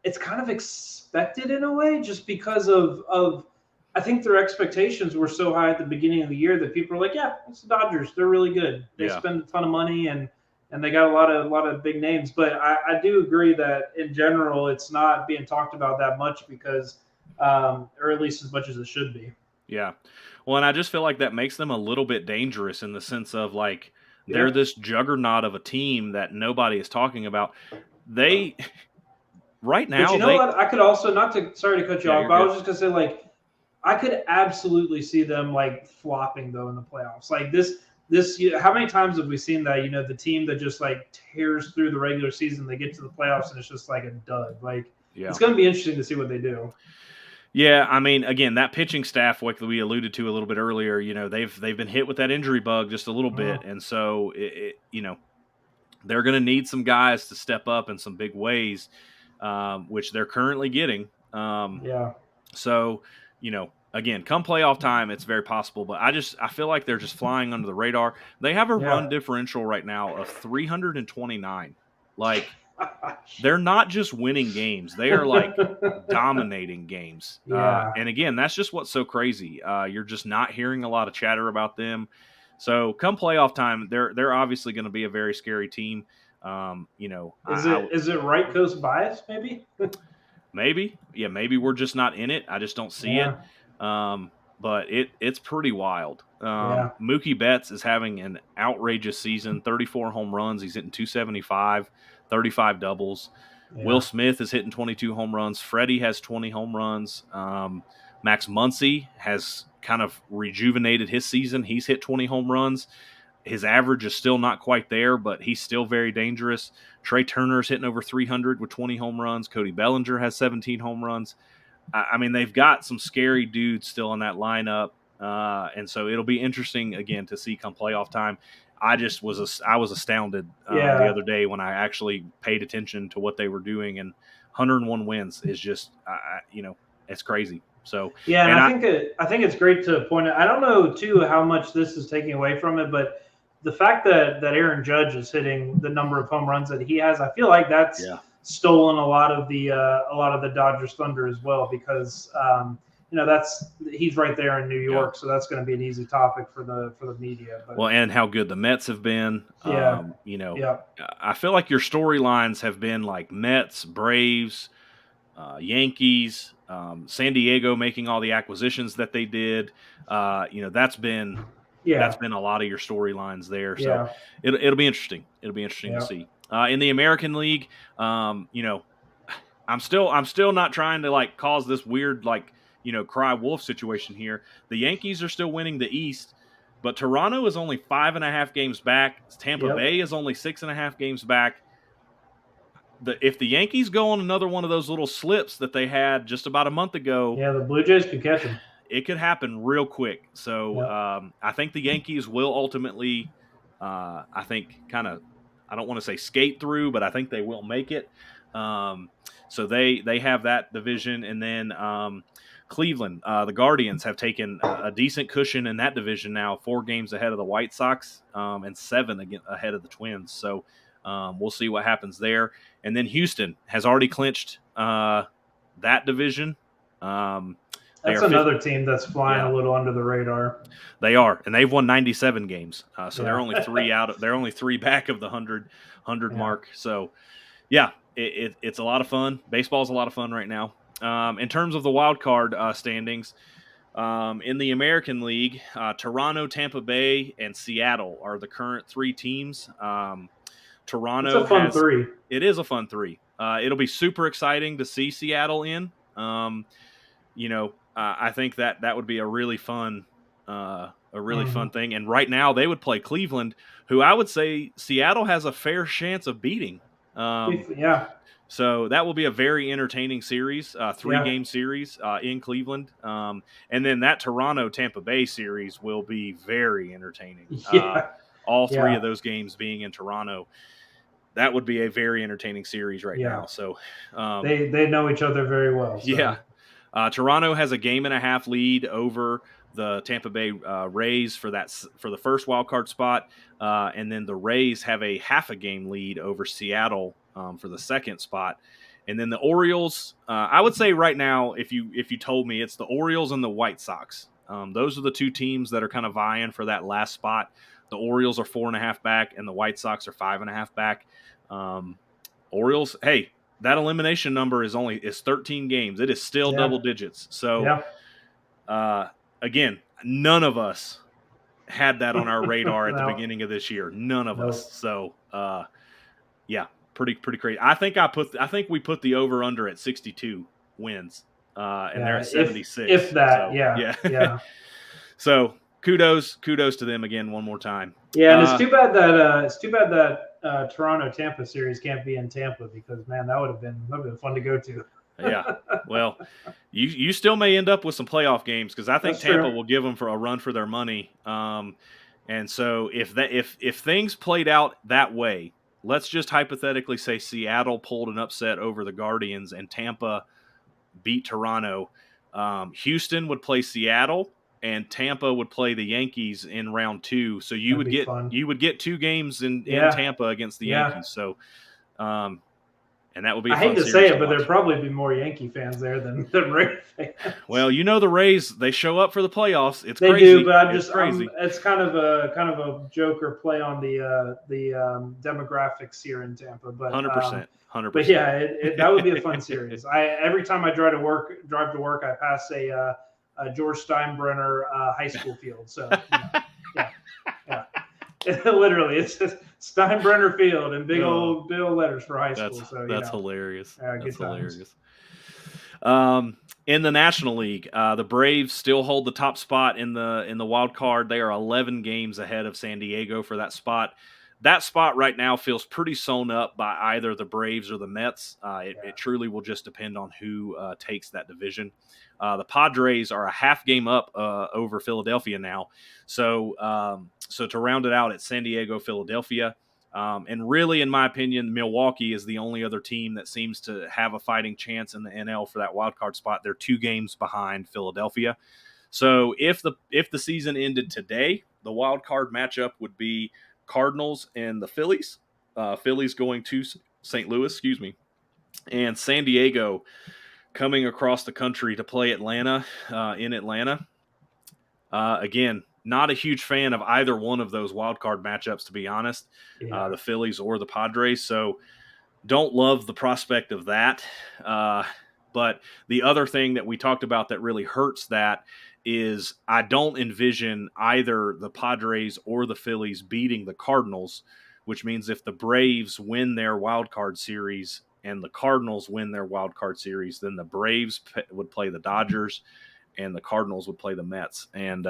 it's kind of expected in a way, just because of I think their expectations were so high at the beginning of the year that people are like, yeah, it's the Dodgers. They're really good. They spend a ton of money and they got a lot of big names. But I do agree that in general, it's not being talked about that much because, or at least as much as it should be. Yeah. Well, and I just feel like that makes them a little bit dangerous in the sense of they're this juggernaut of a team that nobody is talking about. They right now. But you know what? I could also sorry to cut you off, but I was just gonna say I could absolutely see them flopping though in the playoffs. This how many times have we seen that? The team that just tears through the regular season, they get to the playoffs and it's just a dud. It's gonna be interesting to see what they do. Yeah, I mean, again, that pitching staff, like we alluded to a little bit earlier, they've been hit with that injury bug just a little bit, and so they're going to need some guys to step up in some big ways, which they're currently getting. So again, come playoff time, it's very possible. But I feel like they're just flying under the radar. They have a run differential right now of 329. Like, they're not just winning games; they are like dominating games. And again, that's just what's so crazy. You're just not hearing a lot of chatter about them. So come playoff time, they're obviously going to be a very scary team. Is it right coast bias? Maybe we're just not in it. I just don't see it. But it's pretty wild. Mookie Betts is having an outrageous season. 34 home runs. He's hitting 275, 35 doubles. Will Smith is hitting 22 home runs. Freddie has 20 home runs. Max Muncy has kind of rejuvenated his season. He's hit 20 home runs. His average is still not quite there, but he's still very dangerous. Trey Turner's hitting over 300 with 20 home runs. Cody Bellinger has 17 home runs. I mean, they've got some scary dudes still in that lineup, and so it'll be interesting again to see come playoff time. I was astounded the other day when I actually paid attention to what they were doing, and 101 wins is just it's crazy. So and I think it's great to point out. I don't know too how much this is taking away from it, but the fact that Aaron Judge is hitting the number of home runs that he has, I feel like that's stolen a lot of the Dodgers thunder as well, because he's right there in New York, so that's going to be an easy topic for the media. But, and how good the Mets have been. I feel like your storylines have been like Mets, Braves, Yankees, San Diego making all the acquisitions that they did. That's been a lot of your storylines there. So it'll be interesting. It'll be interesting to see. In the American League, I'm still not trying to like cause this weird cry wolf situation here. The Yankees are still winning the East, but Toronto is only 5.5 games back. Tampa Bay is only 6.5 games back. If the Yankees go on another one of those little slips that they had just about a month ago, the Blue Jays could catch them. It could happen real quick. So I think the Yankees will ultimately, I don't want to say skate through, but I think they will make it. So they have that division, and then Cleveland, the Guardians have taken a decent cushion in that division now, 4 games ahead of the White Sox, and 7 ahead of the Twins. So we'll see what happens there. And then Houston has already clinched that division. That's another team that's flying a little under the radar. They are, and they've won 97 games. So they're only 3 they're only 3 back of the 100 mark. So it's a lot of fun. Baseball's a lot of fun right now. In terms of the wild card standings, in the American League, Toronto, Tampa Bay, and Seattle are the current 3 teams. Toronto, it's a fun 3. It is a fun 3. It'll be super exciting to see Seattle in. I think that would be a really fun, fun thing. And right now they would play Cleveland, who I would say Seattle has a fair chance of beating. So that will be a very entertaining series, 3-game series in Cleveland. And then that Toronto-Tampa Bay series will be very entertaining. All 3 of those games being in Toronto. That would be a very entertaining series right now. So they know each other very well. So. Toronto has a 1.5 game lead over the Tampa Bay Rays for the first wild card spot, and then the Rays have a 0.5 game lead over Seattle for the second spot, and then the Orioles. I would say right now, if you told me, it's the Orioles and the White Sox. Those are the 2 teams that are kind of vying for that last spot. The Orioles are 4.5 back, and the White Sox are 5.5 back. Orioles, hey. That elimination number is 13 games. It is still double digits. So, again, none of us had that on our radar at the beginning of this year. None of us. So, pretty crazy. I think we put the over under at 62 wins, and they're at 76. If that, So kudos to them again one more time. Yeah, and it's too bad that Toronto Tampa series can't be in Tampa, because man, that would have been fun to go to. Well, you still may end up with some playoff games, because I think Tampa will give them for a run for their money. And so if things played out that way, let's just hypothetically say Seattle pulled an upset over the Guardians and Tampa beat Toronto. Houston would play Seattle, and Tampa would play the Yankees in round 2. So you would get 2 games in Tampa against the Yankees. So, and that would be a fun I hate to say it, but there'd probably be more Yankee fans there than Rays fans. Well, the Rays, they show up for the playoffs. It's they crazy. Do, but it's crazy. It's kind of a joke or play on the demographics here in Tampa. But 100%. But yeah, that would be a fun series. Every time I drive to work, I pass a George Steinbrenner high school field. So yeah. Literally, it's just Steinbrenner Field in big old letters for high school. So that's hilarious. That's hilarious. In the National League, the Braves still hold the top spot in the wild card. They are 11 games ahead of San Diego for that spot. That spot right now feels pretty sewn up by either the Braves or the Mets. It truly will just depend on who takes that division. The Padres are a half game up over Philadelphia now. So to round it out, it's San Diego, Philadelphia. And really, in my opinion, Milwaukee is the only other team that seems to have a fighting chance in the NL for that wild card spot. They're 2 games behind Philadelphia. So if the season ended today, the wild card matchup would be Cardinals and the Phillies. Phillies going to St. Louis, and San Diego coming across the country to play Atlanta in Atlanta. Again, not a huge fan of either one of those wild card matchups, to be honest, the Phillies or the Padres. So don't love the prospect of that. But the other thing that we talked about that really hurts that is I don't envision either the Padres or the Phillies beating the Cardinals, which means if the Braves win their wild card series and the Cardinals win their wild card series, then the Braves would play the Dodgers and the Cardinals would play the Mets. And,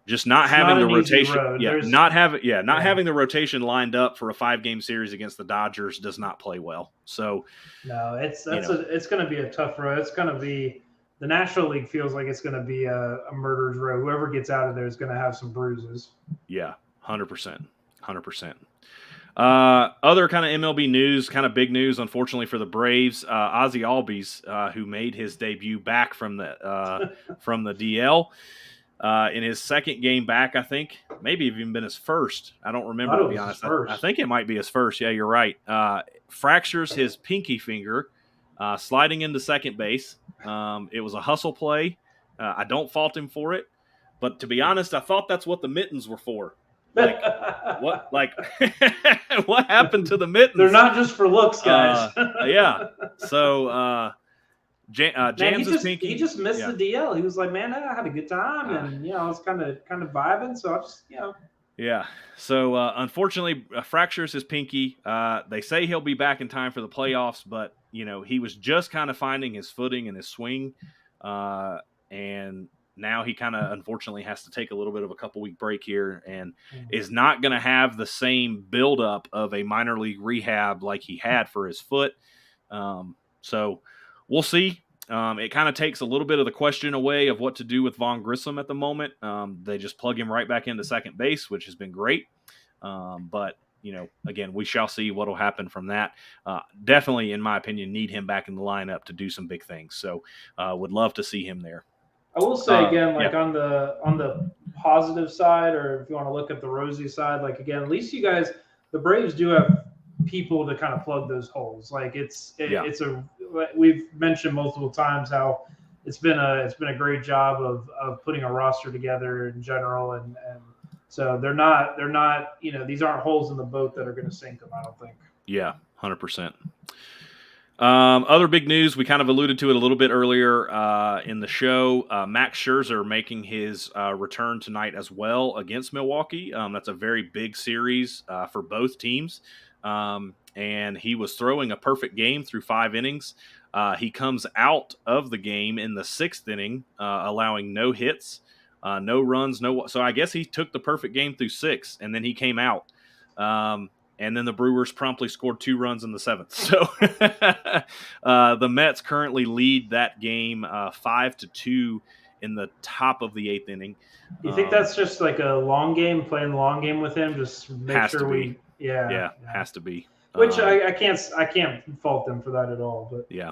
just not having the rotation. Having the rotation lined up for a 5-game series against the Dodgers does not play well. So no, it's going to be a tough road. It's going to be, the National League feels like it's going to be a murderer's row. Whoever gets out of there is going to have some bruises. Yeah, 100%. Other kind of MLB news, kind of big news, unfortunately for the Braves, Ozzie Albies, who made his debut back from the DL in his second game back, I think, maybe even been his first. I don't remember, to be honest. I think it might be his first. Yeah, you're right. Fractures his pinky finger, sliding into second base. It was a hustle play. I don't fault him for it, but to be honest, I thought that's what the mittens were for. What happened to the mittens? They're not just for looks, guys. Yeah. So James' pinky. He just missed the DL. He was like, "Man, I had a good time, and I was kind of vibing." So I just, Yeah. So unfortunately, fractures his pinky. They say he'll be back in time for the playoffs, but he was just kind of finding his footing and his swing, and now he kind of unfortunately has to take a little bit of a couple-week break here and is not going to have the same buildup of a minor league rehab like he had for his foot. So we'll see. It kind of takes a little bit of the question away of what to do with Vaughn Grissom at the moment. They just plug him right back into second base, which has been great. But, again, we shall see what will happen from that. Definitely, in my opinion, need him back in the lineup to do some big things. So would love to see him there. I will say again, on the positive side, or if you want to look at the rosy side, again, at least you guys, the Braves do have people to kind of plug those holes. We've mentioned multiple times how it's been a great job of putting a roster together in general, and so they're not these aren't holes in the boat that are going to sink them, I don't think. Yeah, 100%. Other big news, we kind of alluded to it a little bit earlier in the show. Max Scherzer making his return tonight as well against Milwaukee. That's a very big series for both teams. And he was throwing a perfect game through 5 innings. He comes out of the game in the 6th inning, allowing no hits, no runs, so I guess he took the perfect game through 6, and then he came out. And then the Brewers promptly scored 2 runs in the 7th. So the Mets currently lead that game 5-2 in the top of the 8th inning. You think that's just like a long game, playing the long game with him? Just make sure we – Yeah, has to be. Which I can't fault them for that at all. But yeah.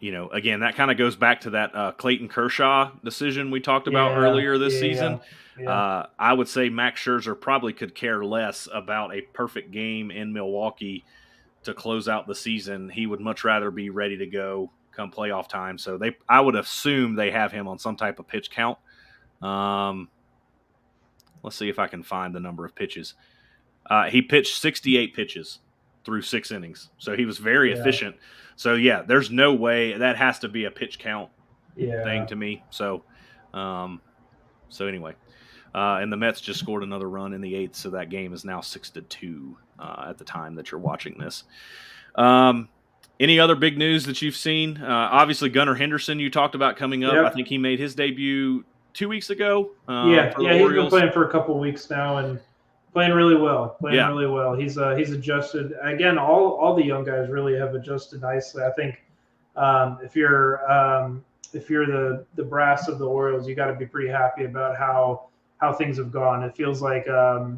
again, that kind of goes back to that Clayton Kershaw decision we talked about earlier this season. Yeah. I would say Max Scherzer probably could care less about a perfect game in Milwaukee to close out the season. He would much rather be ready to go come playoff time. So I would assume they have him on some type of pitch count. Let's see if I can find the number of pitches. He pitched 68 pitches through 6 innings. So he was very efficient. So, yeah, there's no way. That has to be a pitch count thing to me. So, anyway. And the Mets just scored another run in the 8th, so that game is now 6-2 at the time that you're watching this. Any other big news that you've seen? Obviously, Gunnar Henderson you talked about coming up. I think he made his debut 2 weeks ago. He's been playing for a couple of weeks now and playing really well. Really well. He's adjusted. Again, all the young guys really have adjusted nicely. I think if you're the brass of the Orioles, you got to be pretty happy about how things have gone. It feels like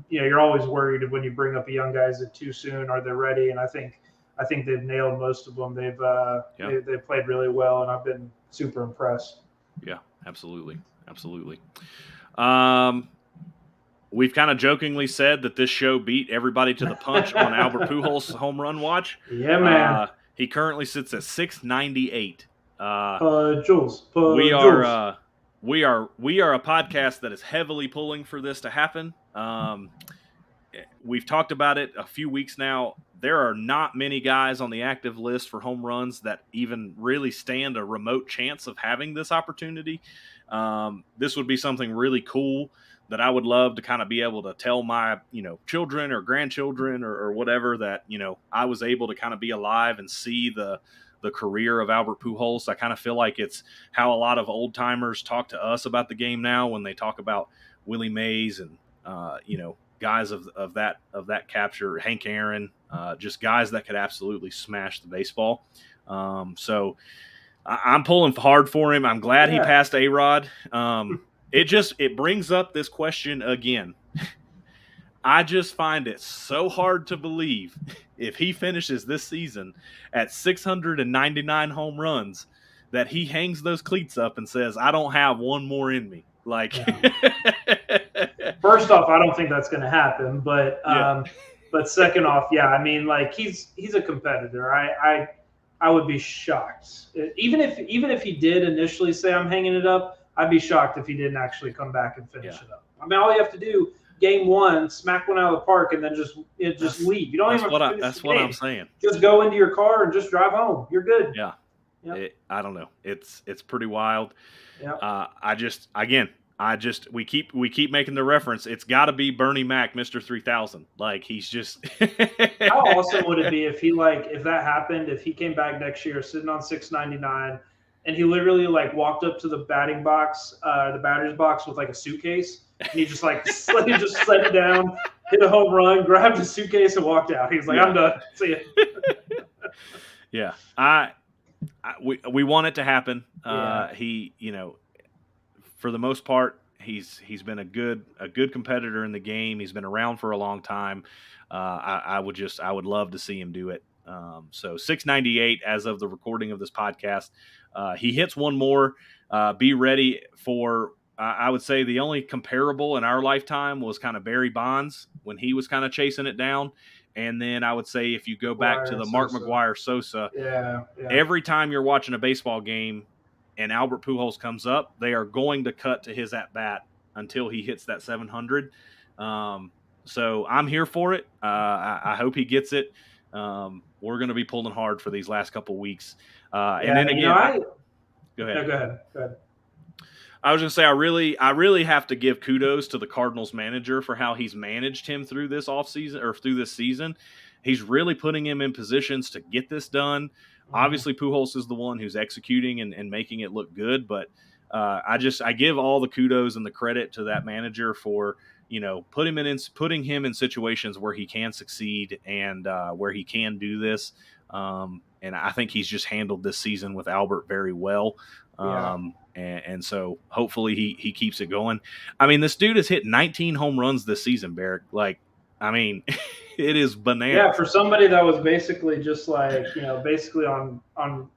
you're always worried when you bring up a young guy, is it too soon? Are they ready? And I think they've nailed most of them. They've played really well, and I've been super impressed. Yeah, absolutely. We've kind of jokingly said that this show beat everybody to the punch on Albert Pujols' home run watch. Yeah, man. He currently sits at 698. Jules. We are a podcast that is heavily pulling for this to happen. We've talked about it a few weeks now. There are not many guys on the active list for home runs that even really stand a remote chance of having this opportunity. This would be something really cool that I would love to kind of be able to tell my, children or grandchildren or whatever that, I was able to kind of be alive and see the career of Albert Pujols. I kind of feel like it's how a lot of old timers talk to us about the game now when they talk about Willie Mays and, guys of that capture, Hank Aaron, just guys that could absolutely smash the baseball. So I'm pulling hard for him. I'm glad he passed A-Rod. It brings up this question again. I just find it so hard to believe if he finishes this season at 699 home runs that he hangs those cleats up and says, I don't have one more in me. First off, I don't think that's going to happen, but second off, I mean, he's a competitor. I would be shocked. Even if he did initially say I'm hanging it up, I'd be shocked if he didn't actually come back and finish it up. I mean, all you have to do, game 1, smack one out of the park, and then just leave. You don't even have to finish That's the what game. I'm saying. Just go into your car and just drive home. You're good. Yeah. Yep. I don't know. It's pretty wild. Yeah. We keep making the reference. It's got to be Bernie Mac, Mr. 3000. He's just. How awesome would it be if if that happened? If he came back next year, sitting on 699, and he literally walked up to the batting box, the batter's box with a suitcase, and he just set it down, hit a home run, grabbed his suitcase, and walked out. He was like, I'm done. See ya. Yeah, we want it to happen. He, for the most part, he's been a good competitor in the game. He's been around for a long time. I would love to see him do it. So 698 as of the recording of this podcast. He hits one more. Be ready for. I would say the only comparable in our lifetime was kind of Barry Bonds when he was kind of chasing it down. And then I would say if you go back to the Mark McGwire Sosa, every time you're watching a baseball game and Albert Pujols comes up, they are going to cut to his at-bat until he hits that 700. So I'm here for it. I hope he gets it. We're going to be pulling hard for these last couple weeks. And then again, go ahead. No, go ahead. I was going to say, I really have to give kudos to the Cardinals manager for how he's managed him through this offseason or through this season. He's really putting him in positions to get this done. Mm-hmm. Obviously, Pujols is the one who's executing and making it look good, but I give all the kudos and the credit to that manager for putting him in situations where he can succeed and where he can do this. And I think he's just handled this season with Albert very well. And so hopefully he keeps it going. I mean, this dude has hit 19 home runs this season, Barrick. I mean, it is bananas. Yeah, for somebody that was basically just like, basically on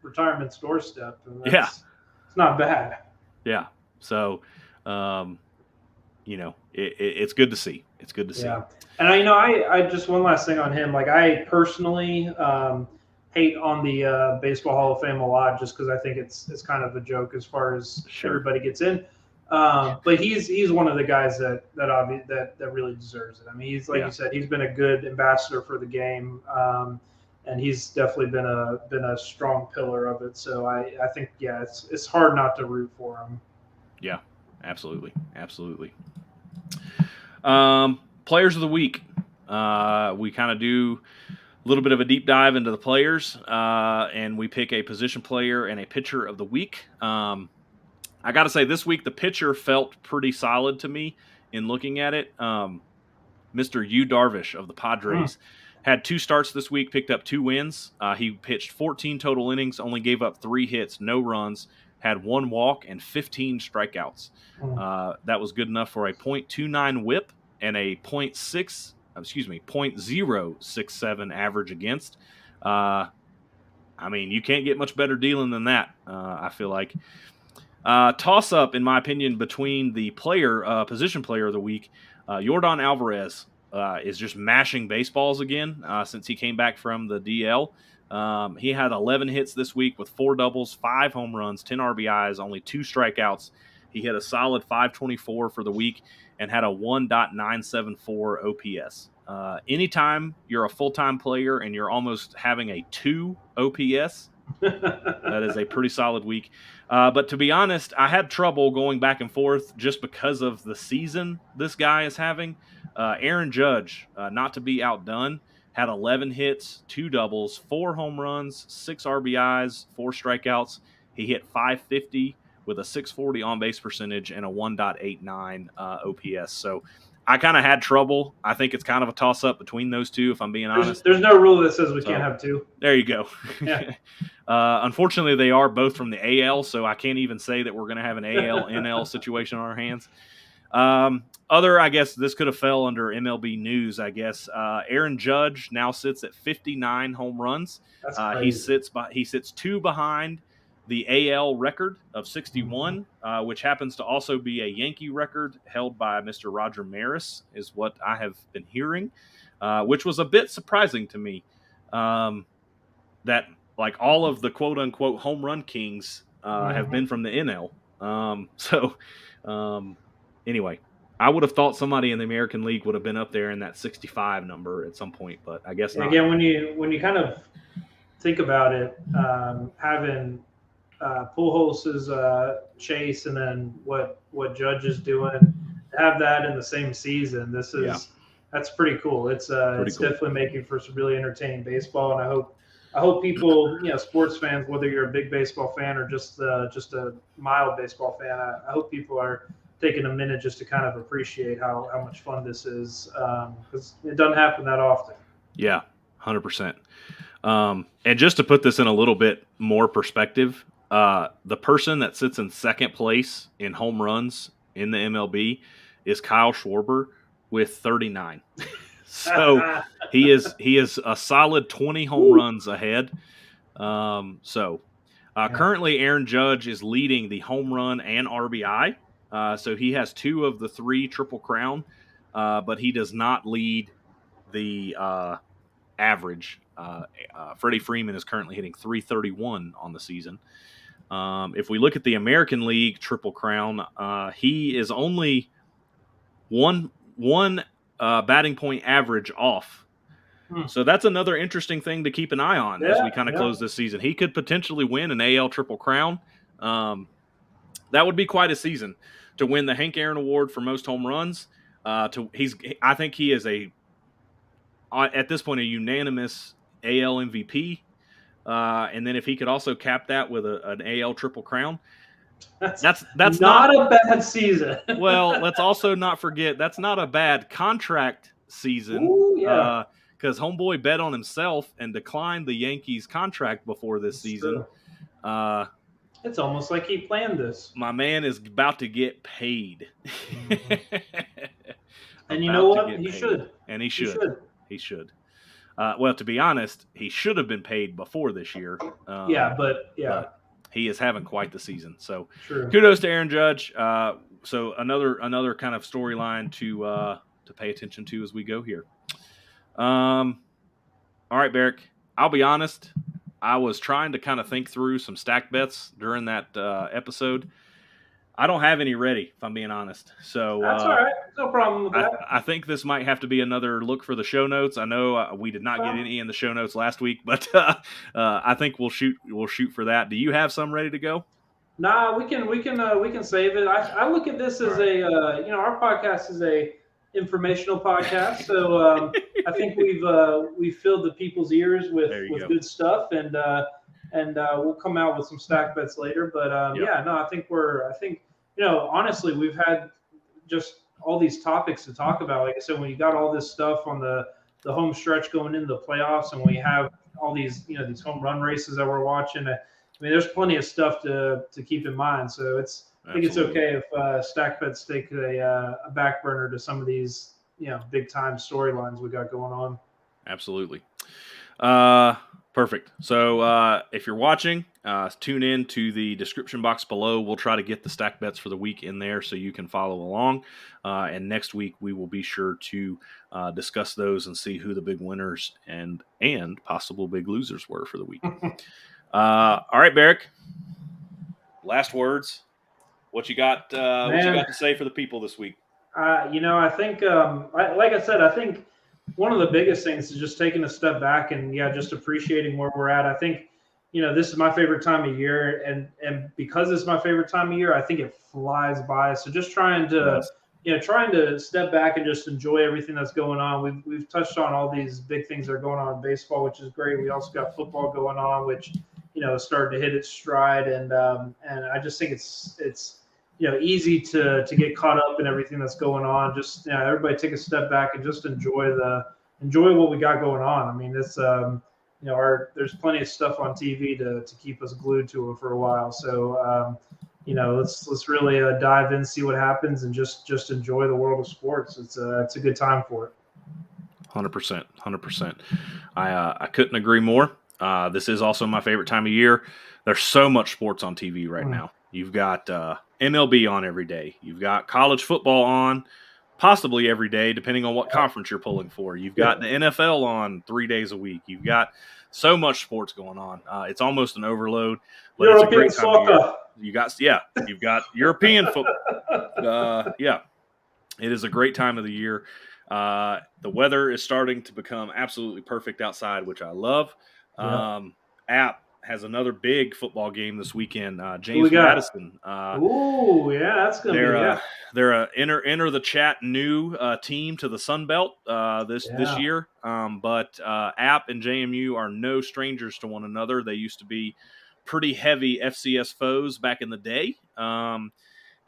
retirement's doorstep. And it's not bad. Yeah. So, it's good to see. It's good to see. Yeah. And I just one last thing on him. Like I personally hate on the Baseball Hall of Fame a lot, just because I think it's kind of a joke as far as everybody gets in. But he's one of the guys that really deserves it. I mean, he's like you said, he's been a good ambassador for the game, and he's definitely been a strong pillar of it. So I think it's hard not to root for him. Yeah, absolutely. Players of the week. We kind of do a little bit of a deep dive into the players, and we pick a position player and a pitcher of the week. I got to say, this week the pitcher felt pretty solid to me in looking at it. Mr. Yu Darvish of the Padres had 2 starts this week, picked up 2 wins. He pitched 14 total innings, only gave up 3 hits, no runs, had 1 walk, and 15 strikeouts. That was good enough for a .29 WHIP and a .067 average against. I mean, you can't get much better dealing than that, I feel like. Toss-up, in my opinion, between the position player of the week. Yordan Alvarez is just mashing baseballs again since he came back from the DL. He had 11 hits this week with 4 doubles, 5 home runs, 10 RBIs, only 2 strikeouts. He hit a solid .524 for the week and had a 1.974 OPS. Anytime you're a full-time player and you're almost having a 2 OPS, that is a pretty solid week. But to be honest, I had trouble going back and forth just because of the season this guy is having. Aaron Judge, not to be outdone, had 11 hits, 2 doubles, 4 home runs, 6 RBIs, 4 strikeouts. He hit .550 with a .640 on-base percentage and a 1.89 OPS. So I kind of had trouble. I think it's kind of a toss-up between those two, if I'm being honest. There's no rule that says we can't have 2. There you go. Yeah. Unfortunately, they are both from the AL, so I can't even say that we're going to have an AL-NL situation on our hands. I guess this could have fell under MLB news, I guess. Aaron Judge now sits at 59 home runs. That's crazy. He sits 2 behind the AL record of 61, which happens to also be a Yankee record held by Mr. Roger Maris, is what I have been hearing, which was a bit surprising to me. That like all of the quote-unquote home run kings have been from the NL. Anyway, I would have thought somebody in the American League would have been up there in that 65 number at some point, but I guess not. Again, when you kind of think about it, having Pujols' chase and then what Judge is doing, have that in the same season. That's pretty cool. It's cool. Definitely making for some really entertaining baseball, and I hope people, sports fans, whether you're a big baseball fan or just a mild baseball fan, I hope people are taking a minute just to kind of appreciate how much fun this is, because it doesn't happen that often. Yeah, 100%. And just to put this in a little bit more perspective, the person that sits in second place in home runs in the MLB is Kyle Schwarber with 39. So he is a solid 20 home runs ahead. Currently Aaron Judge is leading the home run and RBI. So he has 2 of the 3 Triple Crown, but he does not lead the average. Freddie Freeman is currently hitting .331 on the season. If we look at the American League Triple Crown, he is only one batting point average off. So that's another interesting thing to keep an eye on as we kind of close this season. He could potentially win an AL Triple Crown. That would be quite a season to win the Hank Aaron Award for most home runs. I think he is at this point a unanimous AL MVP. And then if he could also cap that with an AL Triple Crown, that's not a bad season. Well, let's also not forget that's not a bad contract season. Ooh, yeah. Because homeboy bet on himself and declined the Yankees contract before this season. It's almost like he planned this. My man is about to get paid. And you know about to what? get He paid. should. And he should. He should. Well, to be honest, he should have been paid before this year. But he is having quite the season. So true. Kudos to Aaron Judge. So another kind of storyline to pay attention to as we go here. All right, Barrick. I'll be honest. I was trying to kind of think through some stack bets during that episode. I don't have any ready, if I'm being honest. So that's all right. No problem with that. I think this might have to be another look for the show notes. I know we did not get any in the show notes last week, but I think we'll shoot for that. Do you have some ready to go? Nah, we can save it. I look at this as our podcast is a informational podcast, so I think we've filled the people's ears with good stuff, and we'll come out with some stack bets later. But I think honestly, we've had just all these topics to talk about. Like I said, when you got all this stuff on the home stretch going into the playoffs, and we have all these these home run races that we're watching. I mean, there's plenty of stuff to keep in mind. So I think it's okay if stack bets take a back burner to some of these big time storylines we got going on. Absolutely. Perfect. So if you're watching, tune in to the description box below. We'll try to get the stack bets for the week in there so you can follow along. And next week we will be sure to discuss those and see who the big winners and possible big losers were for the week. All right, Barrick. Last words. What you got? What you got to say for the people this week? I think, like I said, I think one of the biggest things is just taking a step back and just appreciating where we're at. I think, this is my favorite time of year, and because it's my favorite time of year, I think it flies by. So just trying to step back and just enjoy everything that's going on. We've touched on all these big things that are going on in baseball, which is great. We also got football going on, which is starting to hit its stride, and I just think it's easy to get caught up in everything that's going on. Just everybody take a step back and just enjoy what we got going on. I mean, it's there's plenty of stuff on TV to keep us glued to it for a while. So let's really dive in, see what happens, and just enjoy the world of sports. It's a good time for it. 100%. I couldn't agree more. This is also my favorite time of year. There's so much sports on TV right now. You've got MLB on every day. You've got college football on possibly every day, depending on what conference you're pulling for. You've got the NFL on 3 days a week. You've got so much sports going on. It's almost an overload, but it's a great time of year. You've got European football. It is a great time of the year. The weather is starting to become absolutely perfect outside, which I love. App has another big football game this weekend. James Madison. That's gonna be. They're enter the chat new team to the Sun Belt this year. But App and JMU are no strangers to one another. They used to be pretty heavy FCS foes back in the day. And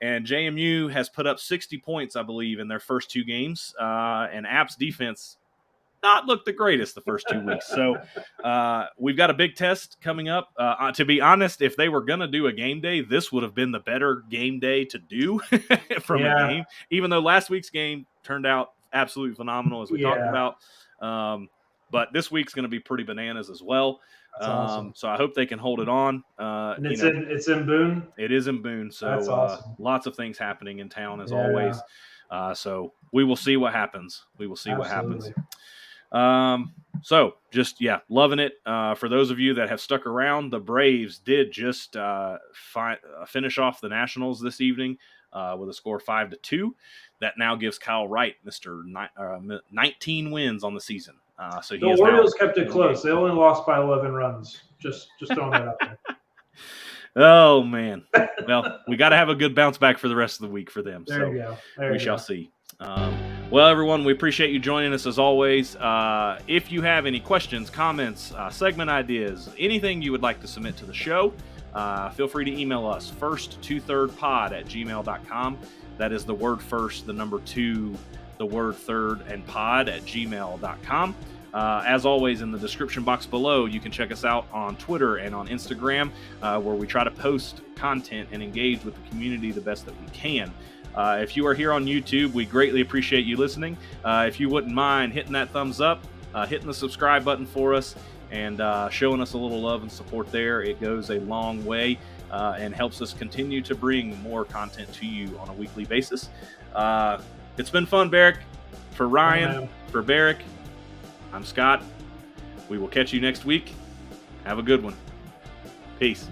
JMU has put up 60 points, I believe, in their first two games. And App's defense not looked the greatest the first 2 weeks. So we've got a big test coming up. To be honest, if they were going to do a game day, this would have been the better game day to do from a game, even though last week's game turned out absolutely phenomenal, as we talked about. But this week's going to be pretty bananas as well. Awesome. So I hope they can hold it on. And it's in Boone? It is in Boone. So that's awesome. Lots of things happening in town as always. So we will see what happens. What happens. So just, loving it. For those of you that have stuck around, the Braves did just finish off the Nationals this evening with a score 5-2. That now gives Kyle Wright Mr. 19 wins on the season. So the Orioles kept it close. They only lost by 11 runs. Just throwing that out there. Oh, man. Well, we got to have a good bounce back for the rest of the week for them. There you go. We shall see. Well, everyone, we appreciate you joining us as always. If you have any questions, comments, segment ideas, anything you would like to submit to the show, feel free to email us, first23rd@gmail.com. That is the word first, the number 2, the word third, and pod@gmail.com. As always, in the description box below, you can check us out on Twitter and on Instagram, where we try to post content and engage with the community the best that we can. If you are here on YouTube, we greatly appreciate you listening. If you wouldn't mind hitting that thumbs up, hitting the subscribe button for us, and showing us a little love and support there, it goes a long way and helps us continue to bring more content to you on a weekly basis. It's been fun, Barrick. For Ryan, for Barrick, I'm Scott. We will catch you next week. Have a good one. Peace.